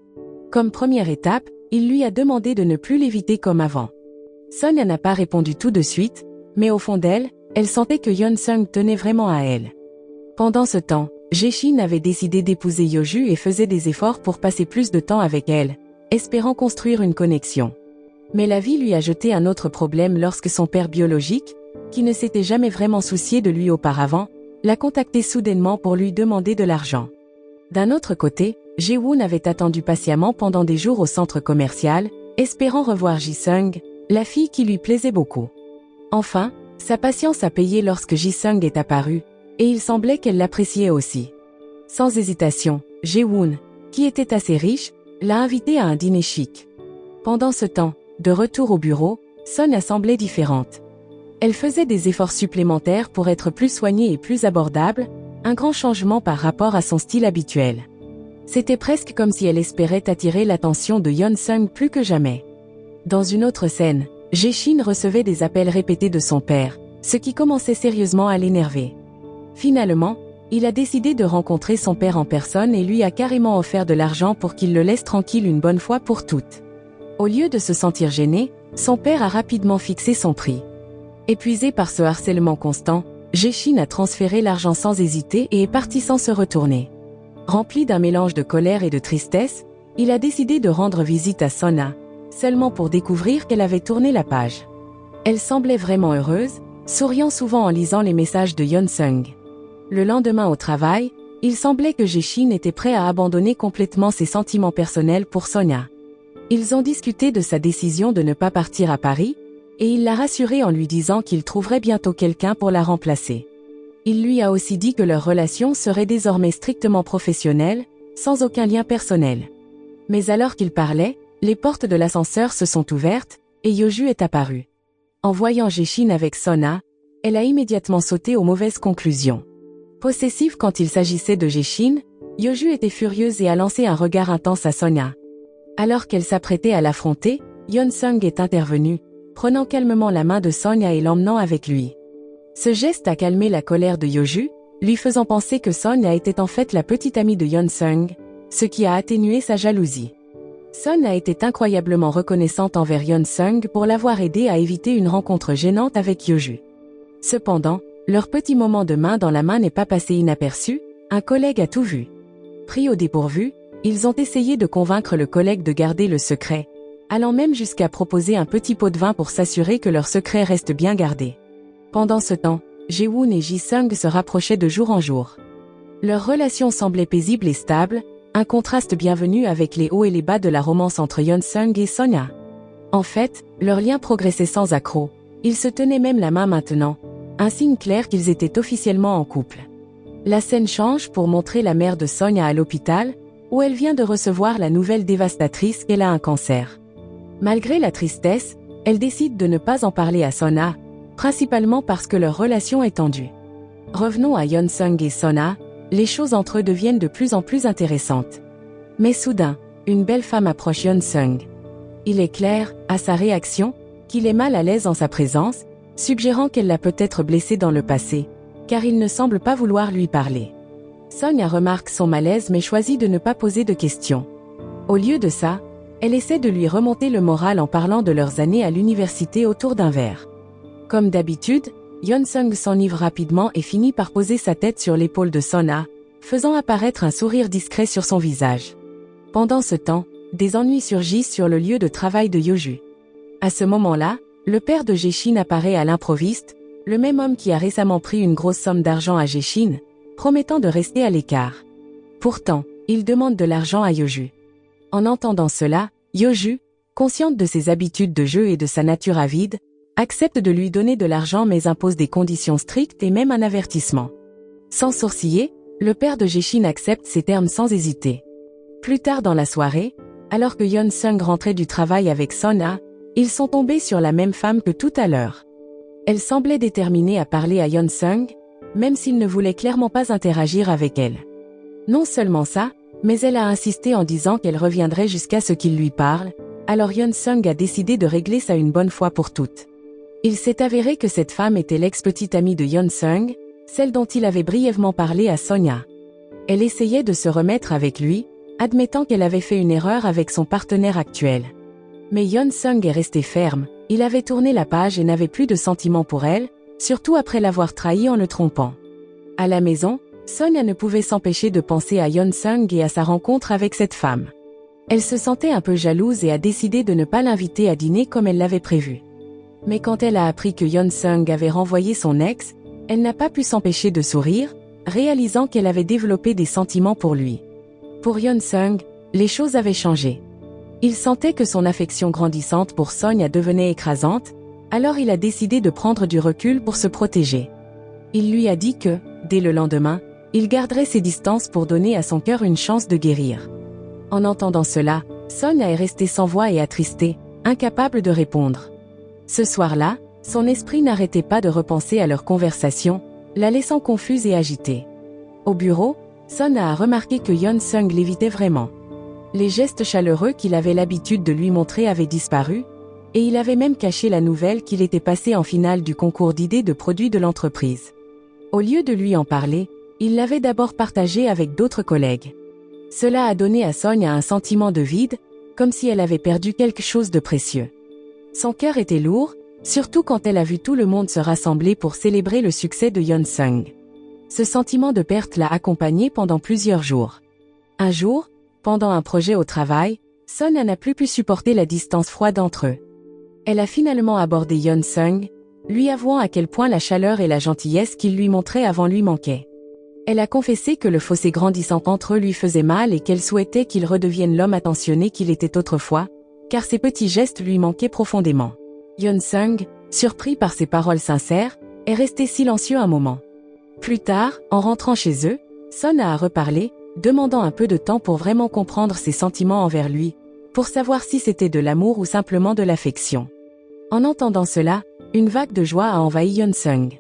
Comme première étape, il lui a demandé de ne plus l'éviter comme avant. Sonia n'a pas répondu tout de suite, mais au fond d'elle, elle sentait que Hyun-sung tenait vraiment à elle. Pendant ce temps, Jae-shin avait décidé d'épouser Yeoju et faisait des efforts pour passer plus de temps avec elle, espérant construire une connexion. Mais la vie lui a jeté un autre problème lorsque son père biologique, qui ne s'était jamais vraiment soucié de lui auparavant, l'a contacté soudainement pour lui demander de l'argent. D'un autre côté, Jae-woon avait attendu patiemment pendant des jours au centre commercial, espérant revoir Ji-sung, la fille qui lui plaisait beaucoup. Enfin, sa patience a payé lorsque Ji-sung est apparue, et il semblait qu'elle l'appréciait aussi. Sans hésitation, Jae-woon, qui était assez riche, l'a invité à un dîner chic. Pendant ce temps, de retour au bureau, Son semblait différente. Elle faisait des efforts supplémentaires pour être plus soignée et plus abordable, un grand changement par rapport à son style habituel. C'était presque comme si elle espérait attirer l'attention de Yeon-sung plus que jamais. Dans une autre scène, Jae-shin recevait des appels répétés de son père, ce qui commençait sérieusement à l'énerver. Finalement, il a décidé de rencontrer son père en personne et lui a carrément offert de l'argent pour qu'il le laisse tranquille une bonne fois pour toutes. Au lieu de se sentir gêné, son père a rapidement fixé son prix. Épuisé par ce harcèlement constant, Jae-shin a transféré l'argent sans hésiter et est parti sans se retourner. Rempli d'un mélange de colère et de tristesse, il a décidé de rendre visite à Sona, seulement pour découvrir qu'elle avait tourné la page. Elle semblait vraiment heureuse, souriant souvent en lisant les messages de Yeon-sung. Le lendemain au travail, il semblait que Jae-shin était prêt à abandonner complètement ses sentiments personnels pour Sonia. Ils ont discuté de sa décision de ne pas partir à Paris, et il l'a rassurée en lui disant qu'il trouverait bientôt quelqu'un pour la remplacer. Il lui a aussi dit que leur relation serait désormais strictement professionnelle, sans aucun lien personnel. Mais alors qu'il parlait, les portes de l'ascenseur se sont ouvertes, et Yeoju est apparue. En voyant Jae-shin avec Sona, elle a immédiatement sauté aux mauvaises conclusions. Possessive quand il s'agissait de Jae-shin, Yeoju était furieuse et a lancé un regard intense à Sonia. Alors qu'elle s'apprêtait à l'affronter, Yeon-sung est intervenu, prenant calmement la main de Sonia et l'emmenant avec lui. Ce geste a calmé la colère de Yeoju, lui faisant penser que Sonia était en fait la petite amie de Yeon-sung, ce qui a atténué sa jalousie. Sonia était incroyablement reconnaissante envers Yeon-sung pour l'avoir aidé à éviter une rencontre gênante avec Yeoju. Cependant, leur petit moment de main dans la main n'est pas passé inaperçu, un collègue a tout vu. Pris au dépourvu, ils ont essayé de convaincre le collègue de garder le secret, allant même jusqu'à proposer un petit pot de vin pour s'assurer que leur secret reste bien gardé. Pendant ce temps, Jae-woon et Ji-sung se rapprochaient de jour en jour. Leur relation semblait paisible et stable, un contraste bienvenu avec les hauts et les bas de la romance entre Yeon-sung et Sonia. En fait, leur lien progressait sans accroc, ils se tenaient même la main maintenant, un signe clair qu'ils étaient officiellement en couple. La scène change pour montrer la mère de Sonia à l'hôpital, où elle vient de recevoir la nouvelle dévastatrice qu'elle a un cancer. Malgré la tristesse, elle décide de ne pas en parler à Sona, principalement parce que leur relation est tendue. Revenons à Yeon-sung et Sona, les choses entre eux deviennent de plus en plus intéressantes. Mais soudain, une belle femme approche Yeon-sung. Il est clair, à sa réaction, qu'il est mal à l'aise en sa présence, suggérant qu'elle l'a peut-être blessé dans le passé, car il ne semble pas vouloir lui parler. Sonia remarque son malaise mais choisit de ne pas poser de questions. Au lieu de ça, elle essaie de lui remonter le moral en parlant de leurs années à l'université autour d'un verre. Comme d'habitude, Yeon-sung s'enivre rapidement et finit par poser sa tête sur l'épaule de Sona, faisant apparaître un sourire discret sur son visage. Pendant ce temps, des ennuis surgissent sur le lieu de travail de Yeoju. À ce moment-là, le père de Jae-shin apparaît à l'improviste, le même homme qui a récemment pris une grosse somme d'argent à Jae-shin, promettant de rester à l'écart. Pourtant, il demande de l'argent à Yeoju. En entendant cela, Yeoju, consciente de ses habitudes de jeu et de sa nature avide, accepte de lui donner de l'argent mais impose des conditions strictes et même un avertissement. Sans sourciller, le père de Jae-shin accepte ces termes sans hésiter. Plus tard dans la soirée, alors que Yeon-sung rentrait du travail avec Sona, ils sont tombés sur la même femme que tout à l'heure. Elle semblait déterminée à parler à Yeon-sung, même s'il ne voulait clairement pas interagir avec elle. Non seulement ça, mais elle a insisté en disant qu'elle reviendrait jusqu'à ce qu'il lui parle, alors Yeon-sung a décidé de régler ça une bonne fois pour toutes. Il s'est avéré que cette femme était l'ex-petite amie de Yeon-sung, celle dont il avait brièvement parlé à Sonia. Elle essayait de se remettre avec lui, admettant qu'elle avait fait une erreur avec son partenaire actuel. Mais Yeon-sung est resté ferme, il avait tourné la page et n'avait plus de sentiments pour elle, surtout après l'avoir trahi en le trompant. À la maison, Sonia ne pouvait s'empêcher de penser à Yeon-sung et à sa rencontre avec cette femme. Elle se sentait un peu jalouse et a décidé de ne pas l'inviter à dîner comme elle l'avait prévu. Mais quand elle a appris que Yeon-sung avait renvoyé son ex, elle n'a pas pu s'empêcher de sourire, réalisant qu'elle avait développé des sentiments pour lui. Pour Yeon-sung, les choses avaient changé. Il sentait que son affection grandissante pour Sonia devenait écrasante, alors il a décidé de prendre du recul pour se protéger. Il lui a dit que, dès le lendemain, il garderait ses distances pour donner à son cœur une chance de guérir. En entendant cela, Sonia est restée sans voix et attristée, incapable de répondre. Ce soir-là, son esprit n'arrêtait pas de repenser à leur conversation, la laissant confuse et agitée. Au bureau, Sonia a remarqué que Yeon-sung l'évitait vraiment. Les gestes chaleureux qu'il avait l'habitude de lui montrer avaient disparu, et il avait même caché la nouvelle qu'il était passé en finale du concours d'idées de produits de l'entreprise. Au lieu de lui en parler, il l'avait d'abord partagé avec d'autres collègues. Cela a donné à Sonia un sentiment de vide, comme si elle avait perdu quelque chose de précieux. Son cœur était lourd, surtout quand elle a vu tout le monde se rassembler pour célébrer le succès de Yeon-sung. Ce sentiment de perte l'a accompagnée pendant plusieurs jours. Un jour, pendant un projet au travail, Sonia n'a plus pu supporter la distance froide entre eux. Elle a finalement abordé Yeon-sung, lui avouant à quel point la chaleur et la gentillesse qu'il lui montrait avant lui manquaient. Elle a confessé que le fossé grandissant entre eux lui faisait mal et qu'elle souhaitait qu'il redevienne l'homme attentionné qu'il était autrefois, car ses petits gestes lui manquaient profondément. Yeon-sung, surpris par ses paroles sincères, est resté silencieux un moment. Plus tard, en rentrant chez eux, Sonia a reparlé, demandant un peu de temps pour vraiment comprendre ses sentiments envers lui, pour savoir si c'était de l'amour ou simplement de l'affection. En entendant cela, une vague de joie a envahi Yeon-sung.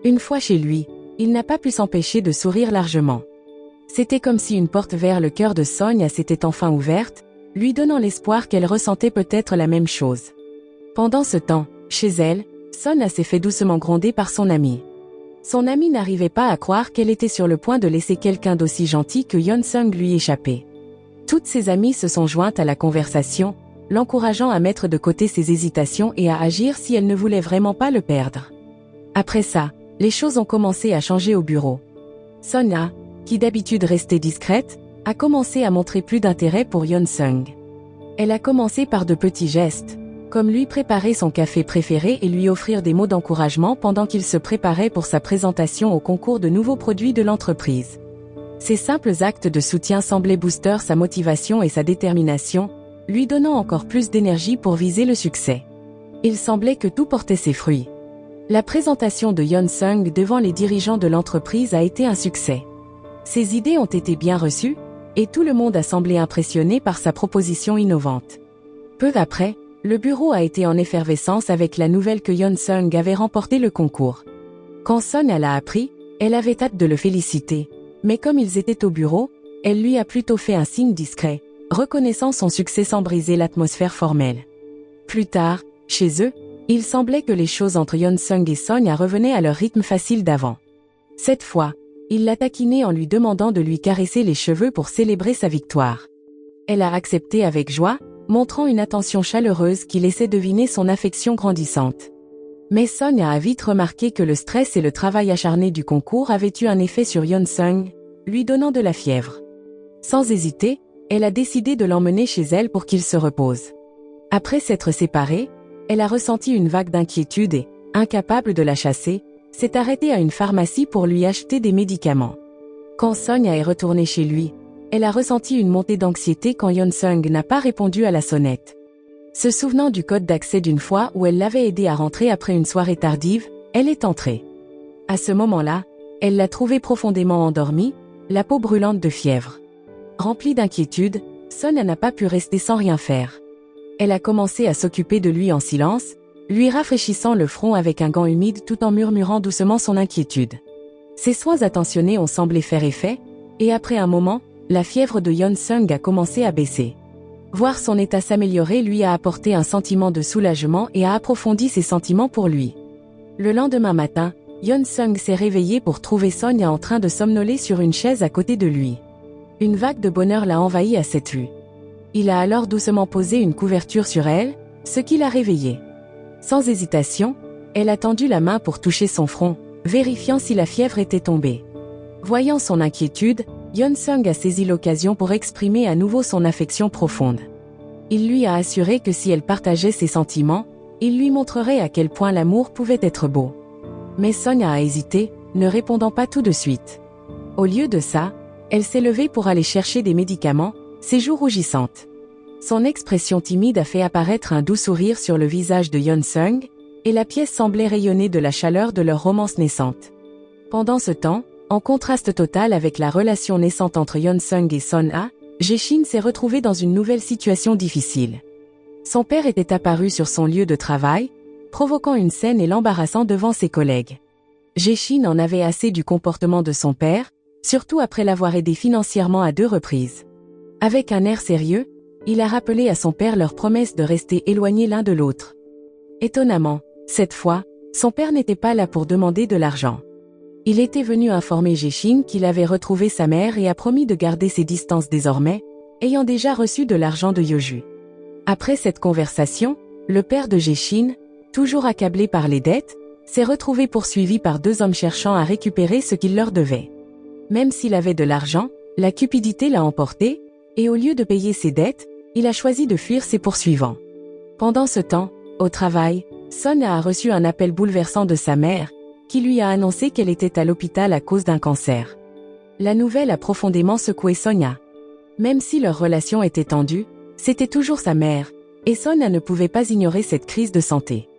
Une fois chez lui, il n'a pas pu s'empêcher de sourire largement. C'était comme si une porte vers le cœur de Sonia s'était enfin ouverte, lui donnant l'espoir qu'elle ressentait peut-être la même chose. Pendant ce temps, chez elle, Sonia s'est fait doucement gronder par son amie. Son amie n'arrivait pas à croire qu'elle était sur le point de laisser quelqu'un d'aussi gentil que Yeon-sung lui échapper. Toutes ses amies se sont jointes à la conversation, l'encourageant à mettre de côté ses hésitations et à agir si elle ne voulait vraiment pas le perdre. Après ça, les choses ont commencé à changer au bureau. Sonia, qui d'habitude restait discrète, a commencé à montrer plus d'intérêt pour Yeon-sung. Elle a commencé par de petits gestes, comme lui préparer son café préféré et lui offrir des mots d'encouragement pendant qu'il se préparait pour sa présentation au concours de nouveaux produits de l'entreprise. Ces simples actes de soutien semblaient booster sa motivation et sa détermination, lui donnant encore plus d'énergie pour viser le succès. Il semblait que tout portait ses fruits. La présentation de Yeon-sung devant les dirigeants de l'entreprise a été un succès. Ses idées ont été bien reçues, et tout le monde a semblé impressionné par sa proposition innovante. Peu après, le bureau a été en effervescence avec la nouvelle que Yeon-sung avait remporté le concours. Quand Sonia l'a appris, elle avait hâte de le féliciter, mais comme ils étaient au bureau, elle lui a plutôt fait un signe discret, reconnaissant son succès sans briser l'atmosphère formelle. Plus tard, chez eux, il semblait que les choses entre Yeon-sung et Sonia revenaient à leur rythme facile d'avant. Cette fois, il l'a taquinée en lui demandant de lui caresser les cheveux pour célébrer sa victoire. Elle a accepté avec joie, montrant une attention chaleureuse qui laissait deviner son affection grandissante. Mais Sonia a vite remarqué que le stress et le travail acharné du concours avaient eu un effet sur Yeon-sung, lui donnant de la fièvre. Sans hésiter, elle a décidé de l'emmener chez elle pour qu'il se repose. Après s'être séparés, elle a ressenti une vague d'inquiétude et, incapable de la chasser, s'est arrêtée à une pharmacie pour lui acheter des médicaments. Quand Sonia est retournée chez lui, elle a ressenti une montée d'anxiété quand Yeon-sung n'a pas répondu à la sonnette. Se souvenant du code d'accès d'une fois où elle l'avait aidé à rentrer après une soirée tardive, elle est entrée. À ce moment-là, elle l'a trouvé profondément endormi, la peau brûlante de fièvre. Remplie d'inquiétude, Sonia n'a pas pu rester sans rien faire. Elle a commencé à s'occuper de lui en silence, lui rafraîchissant le front avec un gant humide tout en murmurant doucement son inquiétude. Ses soins attentionnés ont semblé faire effet, et après un moment, la fièvre de Yeon-sung a commencé à baisser. Voir son état s'améliorer lui a apporté un sentiment de soulagement et a approfondi ses sentiments pour lui. Le lendemain matin, Yeon-sung s'est réveillé pour trouver Sonia en train de somnoler sur une chaise à côté de lui. Une vague de bonheur l'a envahi à cette vue. Il a alors doucement posé une couverture sur elle, ce qui l'a réveillée. Sans hésitation, elle a tendu la main pour toucher son front, vérifiant si la fièvre était tombée. Voyant son inquiétude, Yeon-sung a saisi l'occasion pour exprimer à nouveau son affection profonde. Il lui a assuré que si elle partageait ses sentiments, il lui montrerait à quel point l'amour pouvait être beau. Mais Sonia a hésité, ne répondant pas tout de suite. Au lieu de ça, elle s'est levée pour aller chercher des médicaments, ses joues rougissantes. Son expression timide a fait apparaître un doux sourire sur le visage de Yeon-sung, et la pièce semblait rayonner de la chaleur de leur romance naissante. Pendant ce temps, en contraste total avec la relation naissante entre Yeon-sung et Son-ah, Jae-shin s'est retrouvé dans une nouvelle situation difficile. Son père était apparu sur son lieu de travail, provoquant une scène et l'embarrassant devant ses collègues. Jae-shin en avait assez du comportement de son père, surtout après l'avoir aidé financièrement à 2 reprises. Avec un air sérieux, il a rappelé à son père leur promesse de rester éloignés l'un de l'autre. Étonnamment, cette fois, son père n'était pas là pour demander de l'argent. Il était venu informer Jae-shin qu'il avait retrouvé sa mère et a promis de garder ses distances désormais, ayant déjà reçu de l'argent de Yeoju. Après cette conversation, le père de Jae-shin, toujours accablé par les dettes, s'est retrouvé poursuivi par 2 hommes cherchant à récupérer ce qu'il leur devait. Même s'il avait de l'argent, la cupidité l'a emporté, et au lieu de payer ses dettes, il a choisi de fuir ses poursuivants. Pendant ce temps, au travail, Son a reçu un appel bouleversant de sa mère, qui lui a annoncé qu'elle était à l'hôpital à cause d'un cancer. La nouvelle a profondément secoué Sonia. Même si leur relation était tendue, c'était toujours sa mère, et Sonia ne pouvait pas ignorer cette crise de santé.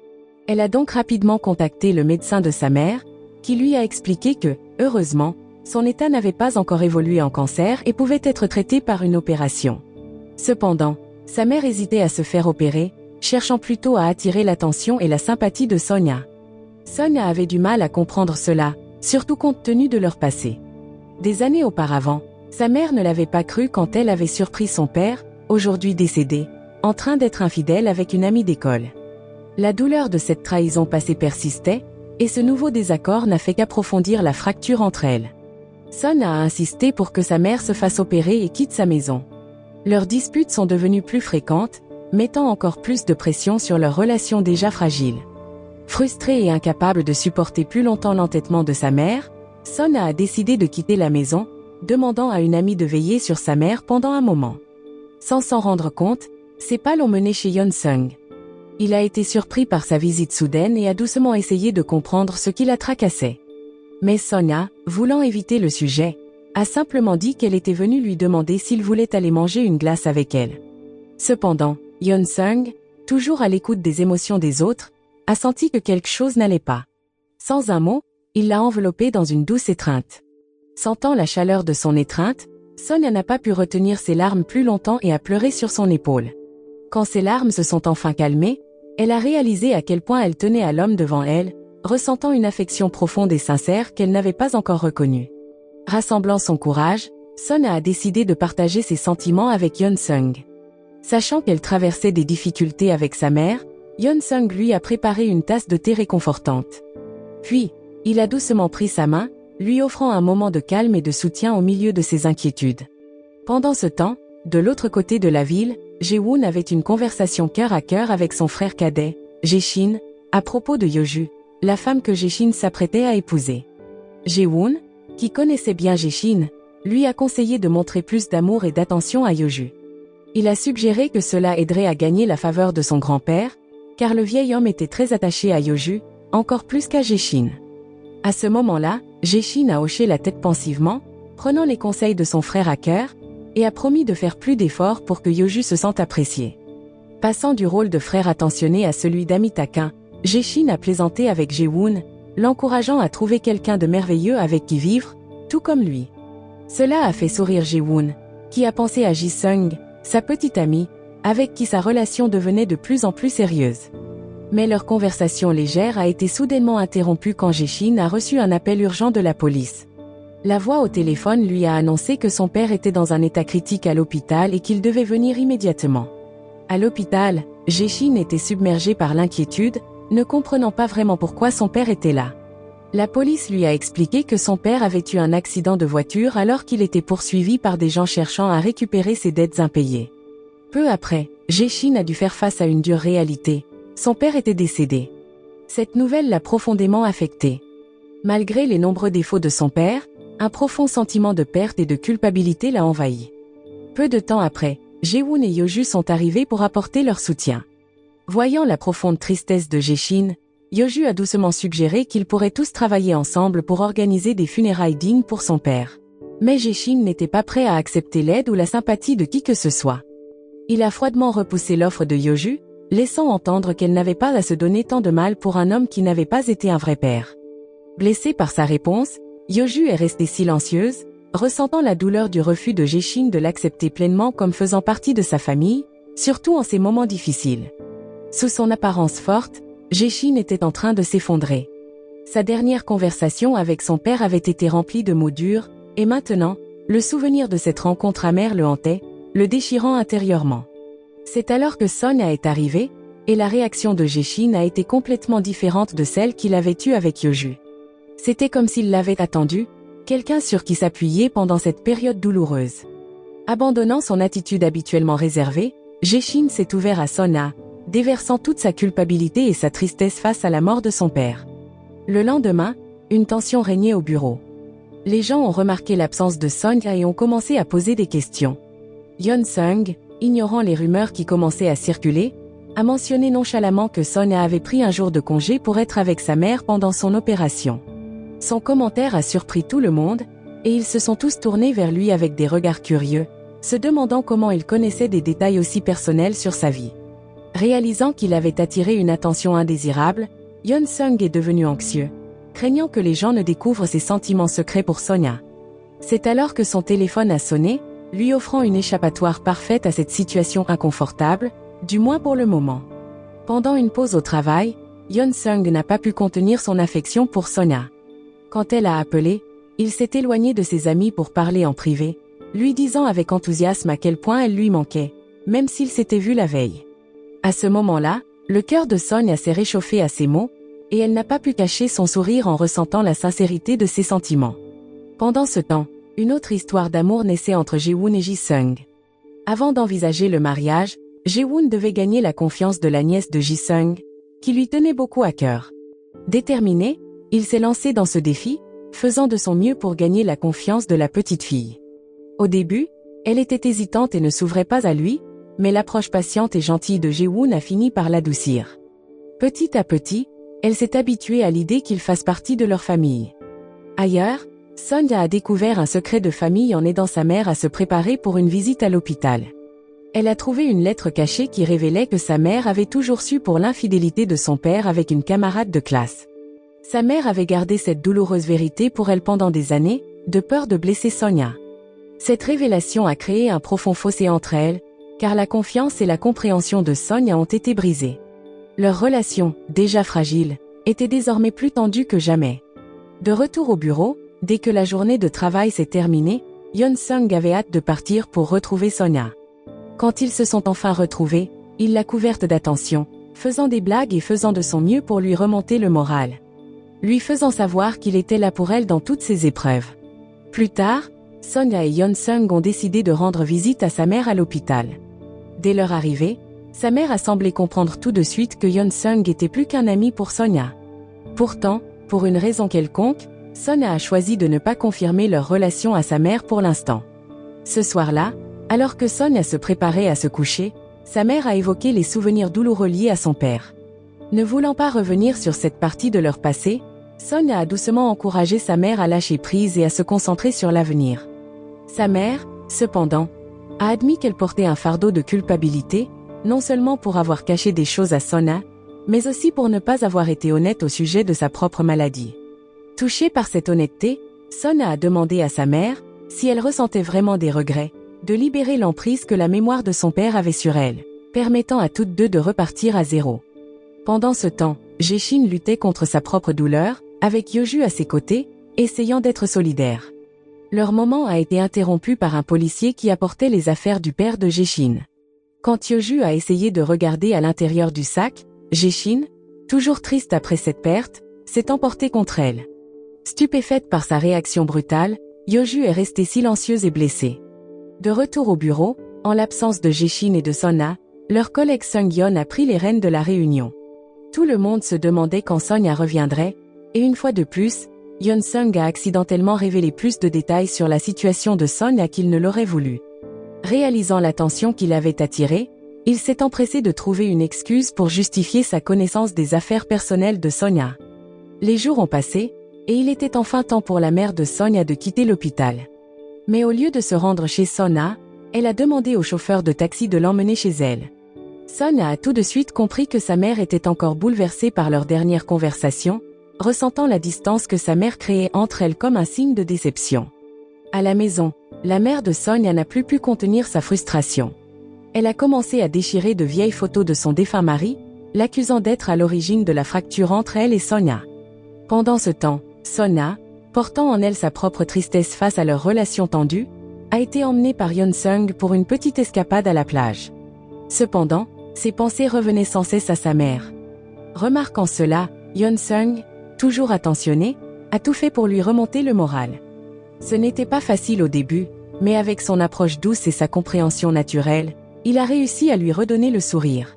Elle a donc rapidement contacté le médecin de sa mère, qui lui a expliqué que, heureusement, son état n'avait pas encore évolué en cancer et pouvait être traité par une opération. Cependant, sa mère hésitait à se faire opérer, cherchant plutôt à attirer l'attention et la sympathie de Sonia. Sonia avait du mal à comprendre cela, surtout compte tenu de leur passé. Des années auparavant, sa mère ne l'avait pas cru quand elle avait surpris son père, aujourd'hui décédé, en train d'être infidèle avec une amie d'école. La douleur de cette trahison passée persistait, et ce nouveau désaccord n'a fait qu'approfondir la fracture entre elles. Son a insisté pour que sa mère se fasse opérer et quitte sa maison. Leurs disputes sont devenues plus fréquentes, mettant encore plus de pression sur leur relation déjà fragile. Frustré et incapable de supporter plus longtemps l'entêtement de sa mère, Son a décidé de quitter la maison, demandant à une amie de veiller sur sa mère pendant un moment. Sans s'en rendre compte, ses pas l'ont mené chez Yeon-sung. Il a été surpris par sa visite soudaine et a doucement essayé de comprendre ce qui la tracassait. Mais Sonia, voulant éviter le sujet, a simplement dit qu'elle était venue lui demander s'il voulait aller manger une glace avec elle. Cependant, Yeon-sung, toujours à l'écoute des émotions des autres, a senti que quelque chose n'allait pas. Sans un mot, il l'a enveloppée dans une douce étreinte. Sentant la chaleur de son étreinte, Sonia n'a pas pu retenir ses larmes plus longtemps et a pleuré sur son épaule. Quand ses larmes se sont enfin calmées, elle a réalisé à quel point elle tenait à l'homme devant elle, ressentant une affection profonde et sincère qu'elle n'avait pas encore reconnue. Rassemblant son courage, Sonia a décidé de partager ses sentiments avec Yeon-sung. Sachant qu'elle traversait des difficultés avec sa mère, Yeon-sung lui a préparé une tasse de thé réconfortante. Puis, il a doucement pris sa main, lui offrant un moment de calme et de soutien au milieu de ses inquiétudes. Pendant ce temps, de l'autre côté de la ville, Jae-woon avait une conversation cœur à cœur avec son frère cadet, Jae-shin, à propos de Yeoju, la femme que Jae-shin s'apprêtait à épouser. Jae-woon, qui connaissait bien Jae-shin, lui a conseillé de montrer plus d'amour et d'attention à Yeoju. Il a suggéré que cela aiderait à gagner la faveur de son grand-père, car le vieil homme était très attaché à Yeoju, encore plus qu'à Jae-shin. À ce moment-là, Jae-shin a hoché la tête pensivement, prenant les conseils de son frère à cœur, et a promis de faire plus d'efforts pour que Yeoju se sente apprécié. Passant du rôle de frère attentionné à celui d'ami taquin, Jae-shin a plaisanté avec Jae-woon, l'encourageant à trouver quelqu'un de merveilleux avec qui vivre, tout comme lui. Cela a fait sourire Jae-woon, qui a pensé à Ji-sung, sa petite amie, avec qui sa relation devenait de plus en plus sérieuse. Mais leur conversation légère a été soudainement interrompue quand Jae-shin a reçu un appel urgent de la police. La voix au téléphone lui a annoncé que son père était dans un état critique à l'hôpital et qu'il devait venir immédiatement. À l'hôpital, Jae-shin était submergé par l'inquiétude, ne comprenant pas vraiment pourquoi son père était là. La police lui a expliqué que son père avait eu un accident de voiture alors qu'il était poursuivi par des gens cherchant à récupérer ses dettes impayées. Peu après, Jae-shin a dû faire face à une dure réalité. Son père était décédé. Cette nouvelle l'a profondément affecté. Malgré les nombreux défauts de son père, Un profond sentiment de perte et de culpabilité l'a envahi. Peu de temps après, Jae-woon et Yeoju sont arrivés pour apporter leur soutien. Voyant la profonde tristesse de Jae-shin, Yeoju a doucement suggéré qu'ils pourraient tous travailler ensemble pour organiser des funérailles dignes pour son père. Mais Jae-shin n'était pas prêt à accepter l'aide ou la sympathie de qui que ce soit. Il a froidement repoussé l'offre de Yeoju, laissant entendre qu'elle n'avait pas à se donner tant de mal pour un homme qui n'avait pas été un vrai père. Blessée par sa réponse, Yeoju est restée silencieuse, ressentant la douleur du refus de Jae-shin de l'accepter pleinement comme faisant partie de sa famille, surtout en ces moments difficiles. Sous son apparence forte, Jae-shin était en train de s'effondrer. Sa dernière conversation avec son père avait été remplie de mots durs, et maintenant, le souvenir de cette rencontre amère le hantait, le déchirant intérieurement. C'est alors que Sonia est arrivée, et la réaction de Jae-shin a été complètement différente de celle qu'il avait eue avec Yeoju. C'était comme s'il l'avait attendu, quelqu'un sur qui s'appuyer pendant cette période douloureuse. Abandonnant son attitude habituellement réservée, Jae-shin s'est ouvert à Sonia, déversant toute sa culpabilité et sa tristesse face à la mort de son père. Le lendemain, une tension régnait au bureau. Les gens ont remarqué l'absence de Sonia et ont commencé à poser des questions. Yeon-sung, ignorant les rumeurs qui commençaient à circuler, a mentionné nonchalamment que Sonia avait pris un jour de congé pour être avec sa mère pendant son opération. Son commentaire a surpris tout le monde, et ils se sont tous tournés vers lui avec des regards curieux, se demandant comment il connaissait des détails aussi personnels sur sa vie. Réalisant qu'il avait attiré une attention indésirable, Yeon-sung est devenu anxieux, craignant que les gens ne découvrent ses sentiments secrets pour Sonia. C'est alors que son téléphone a sonné, lui offrant une échappatoire parfaite à cette situation inconfortable, du moins pour le moment. Pendant une pause au travail, Yeon-sung n'a pas pu contenir son affection pour Sonia. Quand elle a appelé, il s'est éloigné de ses amis pour parler en privé, lui disant avec enthousiasme à quel point elle lui manquait, même s'ils s'étaient vus la veille. À ce moment-là, le cœur de Sonia s'est réchauffé à ces mots, et elle n'a pas pu cacher son sourire en ressentant la sincérité de ses sentiments. Pendant ce temps, une autre histoire d'amour naissait entre Jae-woon et Ji-sung. Avant d'envisager le mariage, Jae-woon devait gagner la confiance de la nièce de Ji-sung, qui lui tenait beaucoup à cœur. Déterminé, il s'est lancé dans ce défi, faisant de son mieux pour gagner la confiance de la petite fille. Au début, elle était hésitante et ne s'ouvrait pas à lui, mais l'approche patiente et gentille de Jae-woon a fini par l'adoucir. Petit à petit, elle s'est habituée à l'idée qu'il fasse partie de leur famille. Ailleurs, Sonia a découvert un secret de famille en aidant sa mère à se préparer pour une visite à l'hôpital. Elle a trouvé une lettre cachée qui révélait que sa mère avait toujours su pour l'infidélité de son père avec une camarade de classe. Sa mère avait gardé cette douloureuse vérité pour elle pendant des années, de peur de blesser Sonia. Cette révélation a créé un profond fossé entre elles, car la confiance et la compréhension de Sonia ont été brisées. Leur relation, déjà fragile, était désormais plus tendue que jamais. De retour au bureau, dès que la journée de travail s'est terminée, Yeon-sung avait hâte de partir pour retrouver Sonia. Quand ils se sont enfin retrouvés, il l'a couverte d'attention, faisant des blagues et faisant de son mieux pour lui remonter le moral. Lui faisant savoir qu'il était là pour elle dans toutes ses épreuves. Plus tard, Sonia et Yeon-sung ont décidé de rendre visite à sa mère à l'hôpital. Dès leur arrivée, sa mère a semblé comprendre tout de suite que Yeon-sung était plus qu'un ami pour Sonia. Pourtant, pour une raison quelconque, Sonia a choisi de ne pas confirmer leur relation à sa mère pour l'instant. Ce soir-là, alors que Sonia se préparait à se coucher, sa mère a évoqué les souvenirs douloureux liés à son père. Ne voulant pas revenir sur cette partie de leur passé, Sonia a doucement encouragé sa mère à lâcher prise et à se concentrer sur l'avenir. Sa mère, cependant, a admis qu'elle portait un fardeau de culpabilité, non seulement pour avoir caché des choses à Sonia, mais aussi pour ne pas avoir été honnête au sujet de sa propre maladie. Touchée par cette honnêteté, Sonia a demandé à sa mère, si elle ressentait vraiment des regrets, de libérer l'emprise que la mémoire de son père avait sur elle, permettant à toutes deux de repartir à zéro. Pendant ce temps, Jae-shin luttait contre sa propre douleur, avec Yeoju à ses côtés, essayant d'être solidaire. Leur moment a été interrompu par un policier qui apportait les affaires du père de Jae-shin. Quand Yeoju a essayé de regarder à l'intérieur du sac, Jae-shin, toujours triste après cette perte, s'est emporté contre elle. Stupéfaite par sa réaction brutale, Yeoju est restée silencieuse et blessée. De retour au bureau, en l'absence de Jae-shin et de Sonia, leur collègue Sung-yeon a pris les rênes de la réunion. Tout le monde se demandait quand Sonia reviendrait, et une fois de plus, Hyun-sung a accidentellement révélé plus de détails sur la situation de Sonia qu'il ne l'aurait voulu. Réalisant l'attention qu'il avait attirée, il s'est empressé de trouver une excuse pour justifier sa connaissance des affaires personnelles de Sonia. Les jours ont passé, et il était enfin temps pour la mère de Sonia de quitter l'hôpital. Mais au lieu de se rendre chez Sonia, elle a demandé au chauffeur de taxi de l'emmener chez elle. Sonia a tout de suite compris que sa mère était encore bouleversée par leur dernière conversation, ressentant la distance que sa mère créait entre elles comme un signe de déception. À la maison, la mère de Sonia n'a plus pu contenir sa frustration. Elle a commencé à déchirer de vieilles photos de son défunt mari, l'accusant d'être à l'origine de la fracture entre elle et Sonia. Pendant ce temps, Sonia, portant en elle sa propre tristesse face à leur relation tendue, a été emmenée par Hyun-sung pour une petite escapade à la plage. Cependant, ses pensées revenaient sans cesse à sa mère. Remarquant cela, Hyun-sung, toujours attentionné, a tout fait pour lui remonter le moral. Ce n'était pas facile au début, mais avec son approche douce et sa compréhension naturelle, il a réussi à lui redonner le sourire.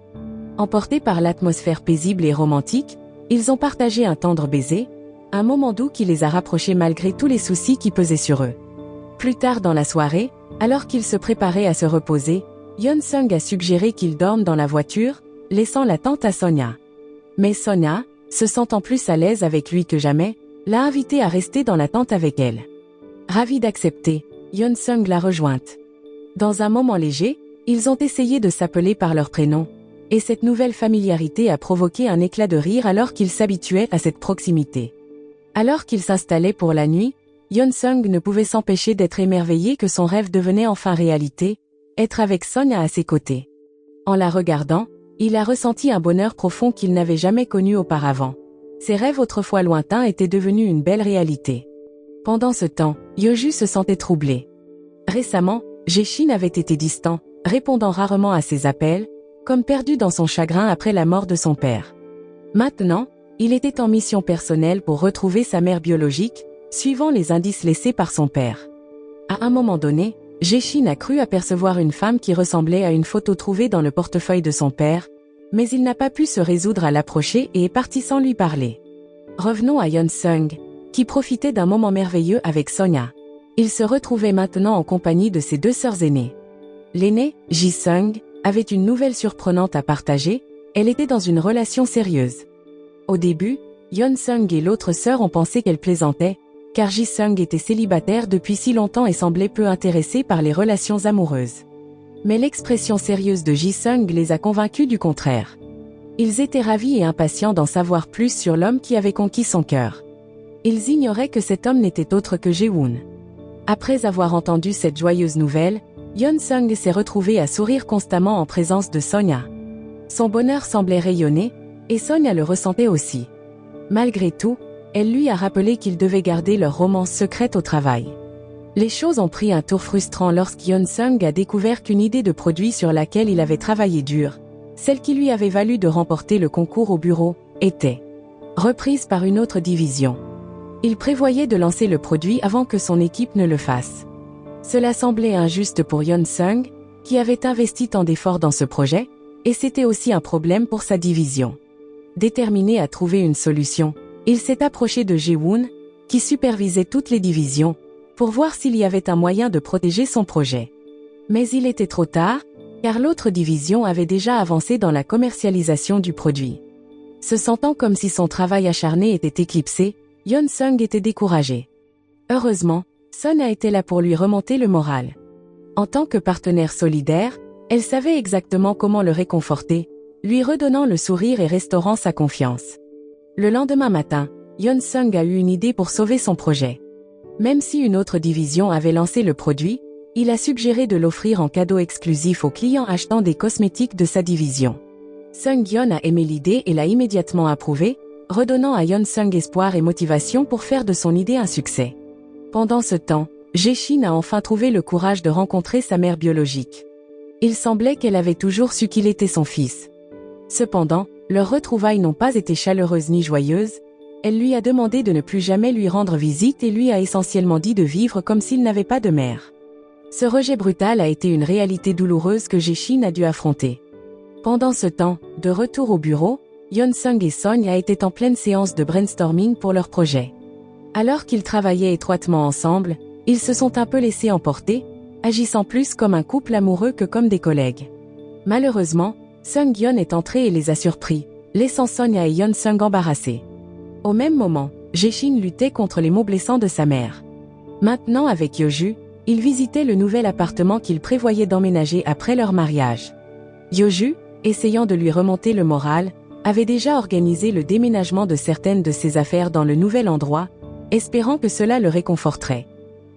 Emportés par l'atmosphère paisible et romantique, ils ont partagé un tendre baiser, un moment doux qui les a rapprochés malgré tous les soucis qui pesaient sur eux. Plus tard dans la soirée, alors qu'ils se préparaient à se reposer, Hyun-sung a suggéré qu'ils dorment dans la voiture, laissant la tente à Sonia. Mais Sonia, se sentant plus à l'aise avec lui que jamais, l'a invité à rester dans la tente avec elle. Ravi d'accepter, Hyun-sung l'a rejointe. Dans un moment léger, ils ont essayé de s'appeler par leur prénom, et cette nouvelle familiarité a provoqué un éclat de rire alors qu'ils s'habituaient à cette proximité. Alors qu'ils s'installaient pour la nuit, Hyun-sung ne pouvait s'empêcher d'être émerveillé que son rêve devenait enfin réalité, être avec Sonia à ses côtés. En la regardant, il a ressenti un bonheur profond qu'il n'avait jamais connu auparavant. Ses rêves autrefois lointains étaient devenus une belle réalité. Pendant ce temps, Yeoju se sentait troublé. Récemment, Jae-shin avait été distant, répondant rarement à ses appels, comme perdu dans son chagrin après la mort de son père. Maintenant, il était en mission personnelle pour retrouver sa mère biologique, suivant les indices laissés par son père. À un moment donné, Jae-shin a cru apercevoir une femme qui ressemblait à une photo trouvée dans le portefeuille de son père, mais il n'a pas pu se résoudre à l'approcher et est parti sans lui parler. Revenons à Hyun-sung, qui profitait d'un moment merveilleux avec Sonia. Il se retrouvait maintenant en compagnie de ses deux sœurs aînées. L'aînée, Ji-sung, avait une nouvelle surprenante à partager, elle était dans une relation sérieuse. Au début, Hyun-sung et l'autre sœur ont pensé qu'elle plaisantait, car Ji-sung était célibataire depuis si longtemps et semblait peu intéressé par les relations amoureuses. Mais l'expression sérieuse de Ji-sung les a convaincus du contraire. Ils étaient ravis et impatients d'en savoir plus sur l'homme qui avait conquis son cœur. Ils ignoraient que cet homme n'était autre que Jae-woon. Après avoir entendu cette joyeuse nouvelle, Hyun-sung s'est retrouvé à sourire constamment en présence de Sonia. Son bonheur semblait rayonner, et Sonia le ressentait aussi. Malgré tout, elle lui a rappelé qu'ils devaient garder leur romance secrète au travail. Les choses ont pris un tour frustrant lorsqu'Hyun-sung a découvert qu'une idée de produit sur laquelle il avait travaillé dur, celle qui lui avait valu de remporter le concours au bureau, était reprise par une autre division. Il prévoyait de lancer le produit avant que son équipe ne le fasse. Cela semblait injuste pour Hyun-sung, qui avait investi tant d'efforts dans ce projet, et c'était aussi un problème pour sa division. Déterminé à trouver une solution, il s'est approché de Jae-woon, qui supervisait toutes les divisions, pour voir s'il y avait un moyen de protéger son projet. Mais il était trop tard, car l'autre division avait déjà avancé dans la commercialisation du produit. Se sentant comme si son travail acharné était éclipsé, Hyun-sung était découragé. Heureusement, Sonia était là pour lui remonter le moral. En tant que partenaire solidaire, elle savait exactement comment le réconforter, lui redonnant le sourire et restaurant sa confiance. Le lendemain matin, Hyun-sung a eu une idée pour sauver son projet. Même si une autre division avait lancé le produit, il a suggéré de l'offrir en cadeau exclusif aux clients achetant des cosmétiques de sa division. Sung-yeon a aimé l'idée et l'a immédiatement approuvée, redonnant à Hyun-sung espoir et motivation pour faire de son idée un succès. Pendant ce temps, Jae-shin a enfin trouvé le courage de rencontrer sa mère biologique. Il semblait qu'elle avait toujours su qu'il était son fils. Cependant, leurs retrouvailles n'ont pas été chaleureuses ni joyeuses. Elle lui a demandé de ne plus jamais lui rendre visite et lui a essentiellement dit de vivre comme s'il n'avait pas de mère. Ce rejet brutal a été une réalité douloureuse que Jae-shin a dû affronter. Pendant ce temps, de retour au bureau, Hyun-sung et Sonia étaient en pleine séance de brainstorming pour leur projet. Alors qu'ils travaillaient étroitement ensemble, ils se sont un peu laissés emporter, agissant plus comme un couple amoureux que comme des collègues. Malheureusement, Sung-Yeon est entré et les a surpris, laissant Sonia et Yeon-Sung embarrassés. Au même moment, Jae-shin luttait contre les mots blessants de sa mère. Maintenant avec Yeoju, il visitait le nouvel appartement qu'il prévoyait d'emménager après leur mariage. Yeoju, essayant de lui remonter le moral, avait déjà organisé le déménagement de certaines de ses affaires dans le nouvel endroit, espérant que cela le réconforterait.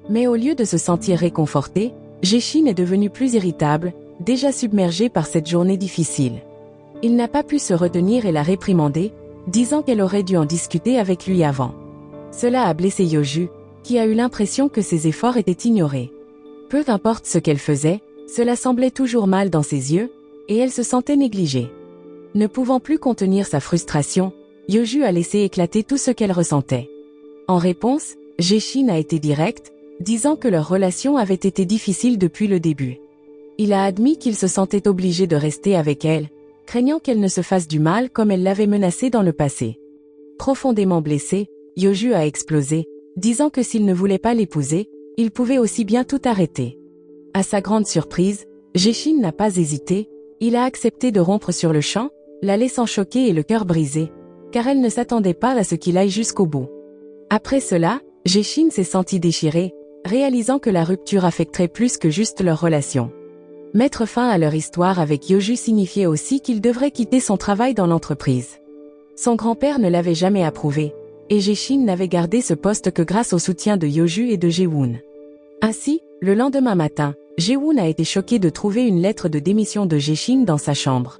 Mais au lieu de se sentir réconforté, Jae-shin est devenu plus irritable, déjà submergé par cette journée difficile. Il n'a pas pu se retenir et l'a réprimandée, disant qu'elle aurait dû en discuter avec lui avant. Cela a blessé Yeoju, qui a eu l'impression que ses efforts étaient ignorés. Peu importe ce qu'elle faisait, cela semblait toujours mal dans ses yeux, et elle se sentait négligée. Ne pouvant plus contenir sa frustration, Yeoju a laissé éclater tout ce qu'elle ressentait. En réponse, Jae-shin a été direct, disant que leur relation avait été difficile depuis le début. Il a admis qu'il se sentait obligé de rester avec elle, craignant qu'elle ne se fasse du mal comme elle l'avait menacé dans le passé. Profondément blessé, Yeoju a explosé, disant que s'il ne voulait pas l'épouser, il pouvait aussi bien tout arrêter. À sa grande surprise, Jae-shin n'a pas hésité, il a accepté de rompre sur le champ, la laissant choquée et le cœur brisé, car elle ne s'attendait pas à ce qu'il aille jusqu'au bout. Après cela, Jae-shin s'est senti déchiré, réalisant que la rupture affecterait plus que juste leur relation. Mettre fin à leur histoire avec Yeoju signifiait aussi qu'il devrait quitter son travail dans l'entreprise. Son grand-père ne l'avait jamais approuvé, et Jae-shin n'avait gardé ce poste que grâce au soutien de Yeoju et de Jae-woon. Ainsi, le lendemain matin, Jae-woon a été choqué de trouver une lettre de démission de Jae-shin dans sa chambre.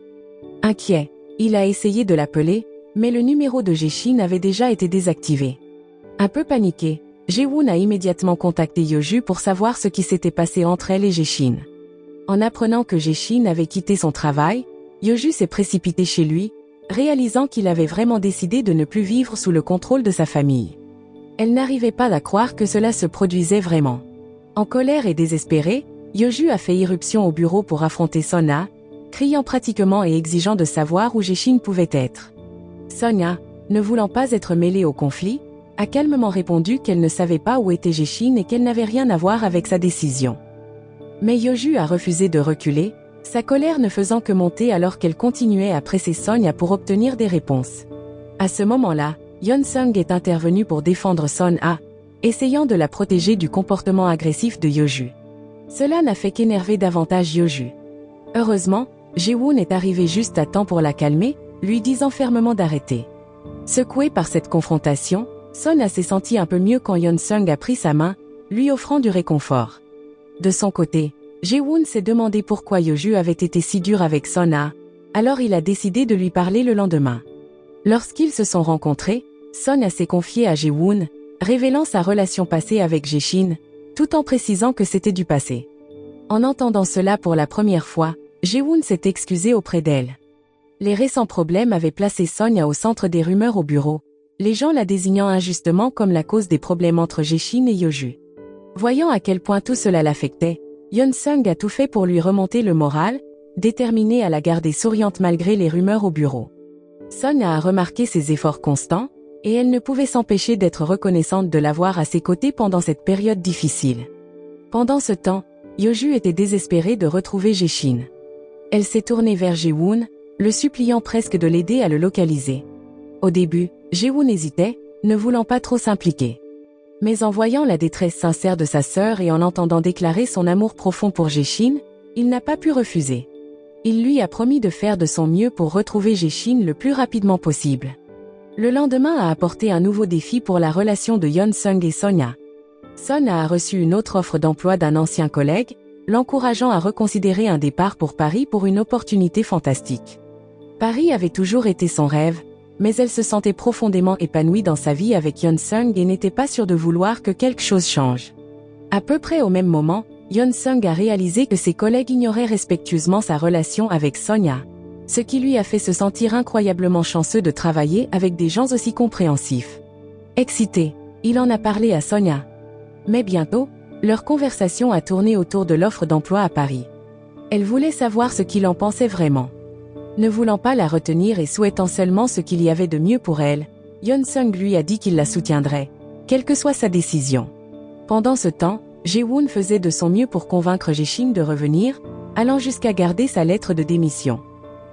Inquiet, il a essayé de l'appeler, mais le numéro de Jae-shin avait déjà été désactivé. Un peu paniqué, Jae-woon a immédiatement contacté Yeoju pour savoir ce qui s'était passé entre elle et Jae-shin. En apprenant que Jae-shin avait quitté son travail, Yeoju s'est précipité chez lui, réalisant qu'il avait vraiment décidé de ne plus vivre sous le contrôle de sa famille. Elle n'arrivait pas à croire que cela se produisait vraiment. En colère et désespérée, Yeoju a fait irruption au bureau pour affronter Sona, criant pratiquement et exigeant de savoir où Jae-shin pouvait être. Sonia, ne voulant pas être mêlée au conflit, a calmement répondu qu'elle ne savait pas où était Jae-shin et qu'elle n'avait rien à voir avec sa décision. Mais Yeoju a refusé de reculer, sa colère ne faisant que monter alors qu'elle continuait à presser Sonia pour obtenir des réponses. À ce moment-là, Yeon-sung est intervenu pour défendre Sonia, essayant de la protéger du comportement agressif de Yeoju. Cela n'a fait qu'énerver davantage Yeoju. Heureusement, Jae-woon est arrivé juste à temps pour la calmer, lui disant fermement d'arrêter. Secoué par cette confrontation, Sonia s'est senti un peu mieux quand Yeon-sung a pris sa main, lui offrant du réconfort. De son côté, Jae-woon s'est demandé pourquoi Yeoju avait été si dur avec Sonia, alors il a décidé de lui parler le lendemain. Lorsqu'ils se sont rencontrés, Sonia s'est confiée à Jae-woon, révélant sa relation passée avec Jae-shin, tout en précisant que c'était du passé. En entendant cela pour la première fois, Jae-woon s'est excusé auprès d'elle. Les récents problèmes avaient placé Sonia au centre des rumeurs au bureau, les gens la désignant injustement comme la cause des problèmes entre Jae-shin et Yeoju. Voyant à quel point tout cela l'affectait, Yeon-sung a tout fait pour lui remonter le moral, déterminé à la garder souriante malgré les rumeurs au bureau. Sonia a remarqué ses efforts constants, et elle ne pouvait s'empêcher d'être reconnaissante de l'avoir à ses côtés pendant cette période difficile. Pendant ce temps, Yeoju était désespérée de retrouver Jae-shin. Elle s'est tournée vers Jae-woon, le suppliant presque de l'aider à le localiser. Au début, Jae-woon hésitait, ne voulant pas trop s'impliquer. Mais en voyant la détresse sincère de sa sœur et en l'entendant déclarer son amour profond pour Jae-shin, il n'a pas pu refuser. Il lui a promis de faire de son mieux pour retrouver Jae-shin le plus rapidement possible. Le lendemain a apporté un nouveau défi pour la relation de Yeon-sung et Sonia. Sonia a reçu une autre offre d'emploi d'un ancien collègue, l'encourageant à reconsidérer un départ pour Paris pour une opportunité fantastique. Paris avait toujours été son rêve, mais elle se sentait profondément épanouie dans sa vie avec Yeon-sung et n'était pas sûre de vouloir que quelque chose change. À peu près au même moment, Yeon-sung a réalisé que ses collègues ignoraient respectueusement sa relation avec Sonia, ce qui lui a fait se sentir incroyablement chanceux de travailler avec des gens aussi compréhensifs. Excité, il en a parlé à Sonia. Mais bientôt, leur conversation a tourné autour de l'offre d'emploi à Paris. Elle voulait savoir ce qu'il en pensait vraiment. Ne voulant pas la retenir et souhaitant seulement ce qu'il y avait de mieux pour elle, Yeon-sung lui a dit qu'il la soutiendrait, quelle que soit sa décision. Pendant ce temps, Jae-woon faisait de son mieux pour convaincre Jae-shin de revenir, allant jusqu'à garder sa lettre de démission.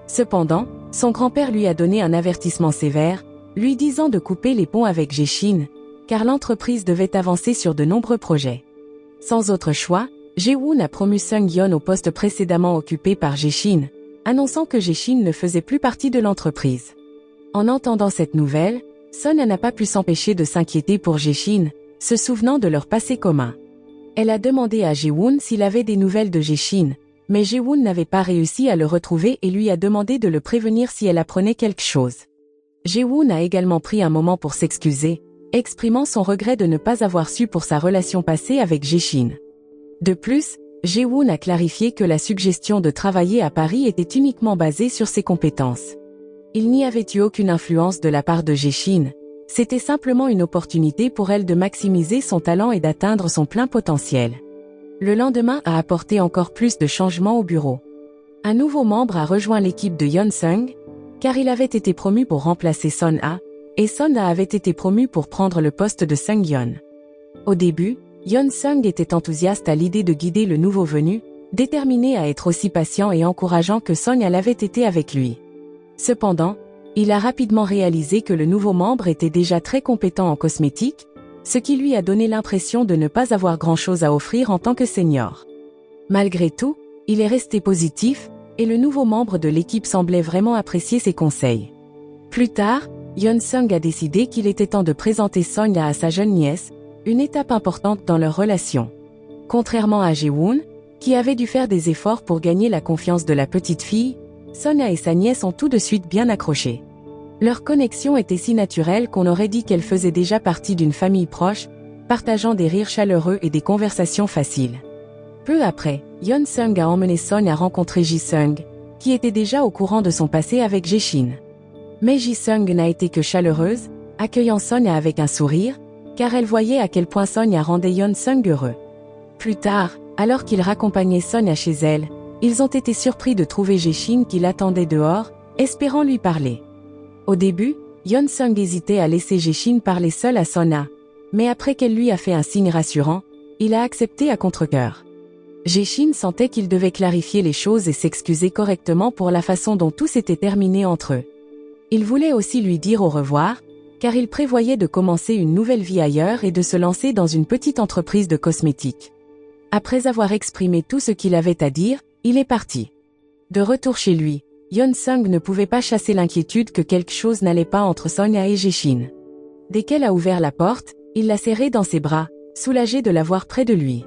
Cependant, son grand-père lui a donné un avertissement sévère, lui disant de couper les ponts avec Jae-shin, car l'entreprise devait avancer sur de nombreux projets. Sans autre choix, Jae-woon a promu Sung-yeon au poste précédemment occupé par Jae-shin, annonçant que Jae-shin ne faisait plus partie de l'entreprise. En entendant cette nouvelle, Sona n'a pas pu s'empêcher de s'inquiéter pour Jae-shin, se souvenant de leur passé commun. Elle a demandé à Jae-woon s'il avait des nouvelles de Jae-shin, mais Jae-woon n'avait pas réussi à le retrouver et lui a demandé de le prévenir si elle apprenait quelque chose. Jae-woon a également pris un moment pour s'excuser, exprimant son regret de ne pas avoir su pour sa relation passée avec Jae-shin. De plus, Jae-woon a clarifié que la suggestion de travailler à Paris était uniquement basée sur ses compétences. Il n'y avait eu aucune influence de la part de Jae-shin, c'était simplement une opportunité pour elle de maximiser son talent et d'atteindre son plein potentiel. Le lendemain a apporté encore plus de changements au bureau. Un nouveau membre a rejoint l'équipe de Yeon-sung, car il avait été promu pour remplacer Son-a, et Son-a avait été promu pour prendre le poste de Sung-yeon. Au début, Yeon-sung était enthousiaste à l'idée de guider le nouveau venu, déterminé à être aussi patient et encourageant que Son-a l'avait été avec lui. Cependant, il a rapidement réalisé que le nouveau membre était déjà très compétent en cosmétique, ce qui lui a donné l'impression de ne pas avoir grand-chose à offrir en tant que senior. Malgré tout, il est resté positif, et le nouveau membre de l'équipe semblait vraiment apprécier ses conseils. Plus tard, Yeon-sung a décidé qu'il était temps de présenter Son-a à sa jeune nièce, une étape importante dans leur relation. Contrairement à Jae-woon, qui avait dû faire des efforts pour gagner la confiance de la petite fille, Son-a et sa nièce ont tout de suite bien accroché. Leur connexion était si naturelle qu'on aurait dit qu'elle faisait déjà partie d'une famille proche, partageant des rires chaleureux et des conversations faciles. Peu après, Yeon-sung a emmené Son à rencontrer Ji-sung, qui était déjà au courant de son passé avec Jae-shin. Mais Ji-sung n'a été que chaleureuse, accueillant Son avec un sourire, car elle voyait à quel point Son rendait Yeon-sung heureux. Plus tard, alors qu'il raccompagnait Son chez elle, ils ont été surpris de trouver Jae-shin qui l'attendait dehors, espérant lui parler. Au début, Yeon-sung hésitait à laisser Jae-shin parler seul à Son, mais après qu'elle lui a fait un signe rassurant, il a accepté à contre-cœur. Jae-shin sentait qu'il devait clarifier les choses et s'excuser correctement pour la façon dont tout s'était terminé entre eux. Il voulait aussi lui dire au revoir, car il prévoyait de commencer une nouvelle vie ailleurs et de se lancer dans une petite entreprise de cosmétiques. Après avoir exprimé tout ce qu'il avait à dire, il est parti. De retour chez lui, Yeon-sung ne pouvait pas chasser l'inquiétude que quelque chose n'allait pas entre Son-a et Jae-shin. Dès qu'elle a ouvert la porte, il l'a serrée dans ses bras, soulagé de la voir près de lui.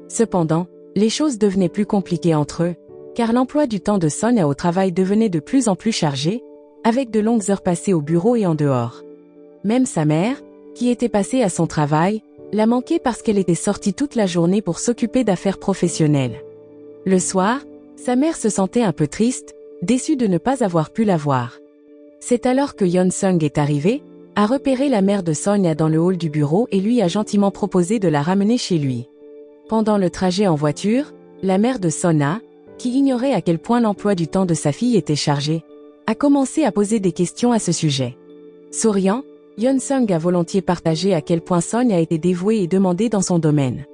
Cependant, les choses devenaient plus compliquées entre eux, car l'emploi du temps de Son-a au travail devenait de plus en plus chargé, avec de longues heures passées au bureau et en dehors. Même sa mère, qui était passée à son travail, l'a manqué parce qu'elle était sortie toute la journée pour s'occuper d'affaires professionnelles. Le soir, sa mère se sentait un peu triste, déçue de ne pas avoir pu la voir. C'est alors que Yeon-sung est arrivé, a repéré la mère de Son dans le hall du bureau et lui a gentiment proposé de la ramener chez lui. Pendant le trajet en voiture, la mère de Son, qui ignorait à quel point l'emploi du temps de sa fille était chargé, a commencé à poser des questions à ce sujet. Souriant, Yeon-sung a volontiers partagé à quel point Son a été dévoué et demandé dans son domaine.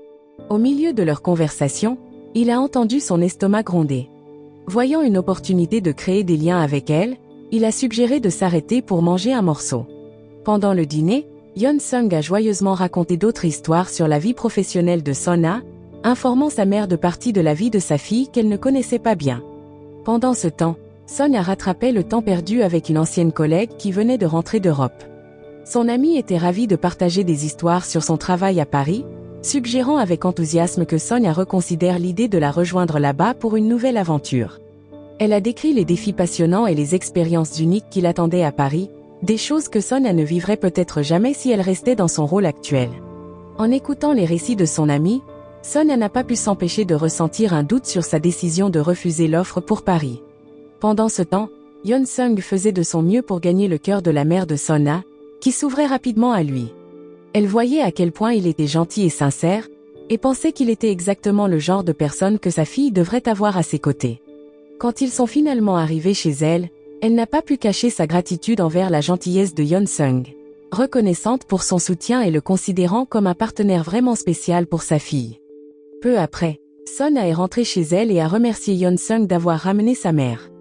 Au milieu de leur conversation, il a entendu son estomac gronder. Voyant une opportunité de créer des liens avec elle, il a suggéré de s'arrêter pour manger un morceau. Pendant le dîner, Yeon-sung a joyeusement raconté d'autres histoires sur la vie professionnelle de Son, informant sa mère de parties de la vie de sa fille qu'elle ne connaissait pas bien. Pendant ce temps, Son a rattrapé le temps perdu avec une ancienne collègue qui venait de rentrer d'Europe. Son amie était ravie de partager des histoires sur son travail à Paris, suggérant avec enthousiasme que Son reconsidère l'idée de la rejoindre là-bas pour une nouvelle aventure. Elle a décrit les défis passionnants et les expériences uniques qui l'attendaient à Paris, des choses que Son ne vivrait peut-être jamais si elle restait dans son rôle actuel. En écoutant les récits de son amie, Son n'a pas pu s'empêcher de ressentir un doute sur sa décision de refuser l'offre pour Paris. Pendant ce temps, Yeon-sung faisait de son mieux pour gagner le cœur de la mère de Son, qui s'ouvrait rapidement à lui. Elle voyait à quel point il était gentil et sincère, et pensait qu'il était exactement le genre de personne que sa fille devrait avoir à ses côtés. Quand ils sont finalement arrivés chez elle, elle n'a pas pu cacher sa gratitude envers la gentillesse de Yeon-sung. reconnaissante pour son soutien et le considérant comme un partenaire vraiment spécial pour sa fille. Peu après, Sona est rentrée chez elle et a remercié Yeon-sung d'avoir ramené sa mère.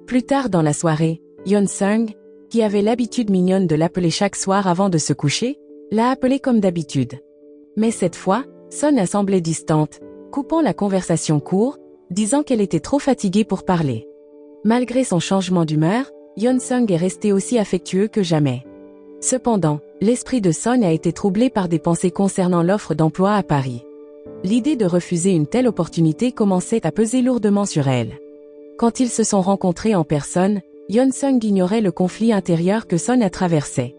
Plus tard dans la soirée, Yeon-sung, qui avait l'habitude mignonne de l'appeler chaque soir avant de se coucher, l'a appelée comme d'habitude. Mais cette fois, Sona semblait distante, coupant la conversation court, disant qu'elle était trop fatiguée pour parler. Malgré son changement d'humeur, Yeon-sung est resté aussi affectueux que jamais. Cependant, l'esprit de Son a été troublé par des pensées concernant l'offre d'emploi à Paris. L'idée de refuser une telle opportunité commençait à peser lourdement sur elle. Quand ils se sont rencontrés en personne, Yeon-sung ignorait le conflit intérieur que Son a traversé.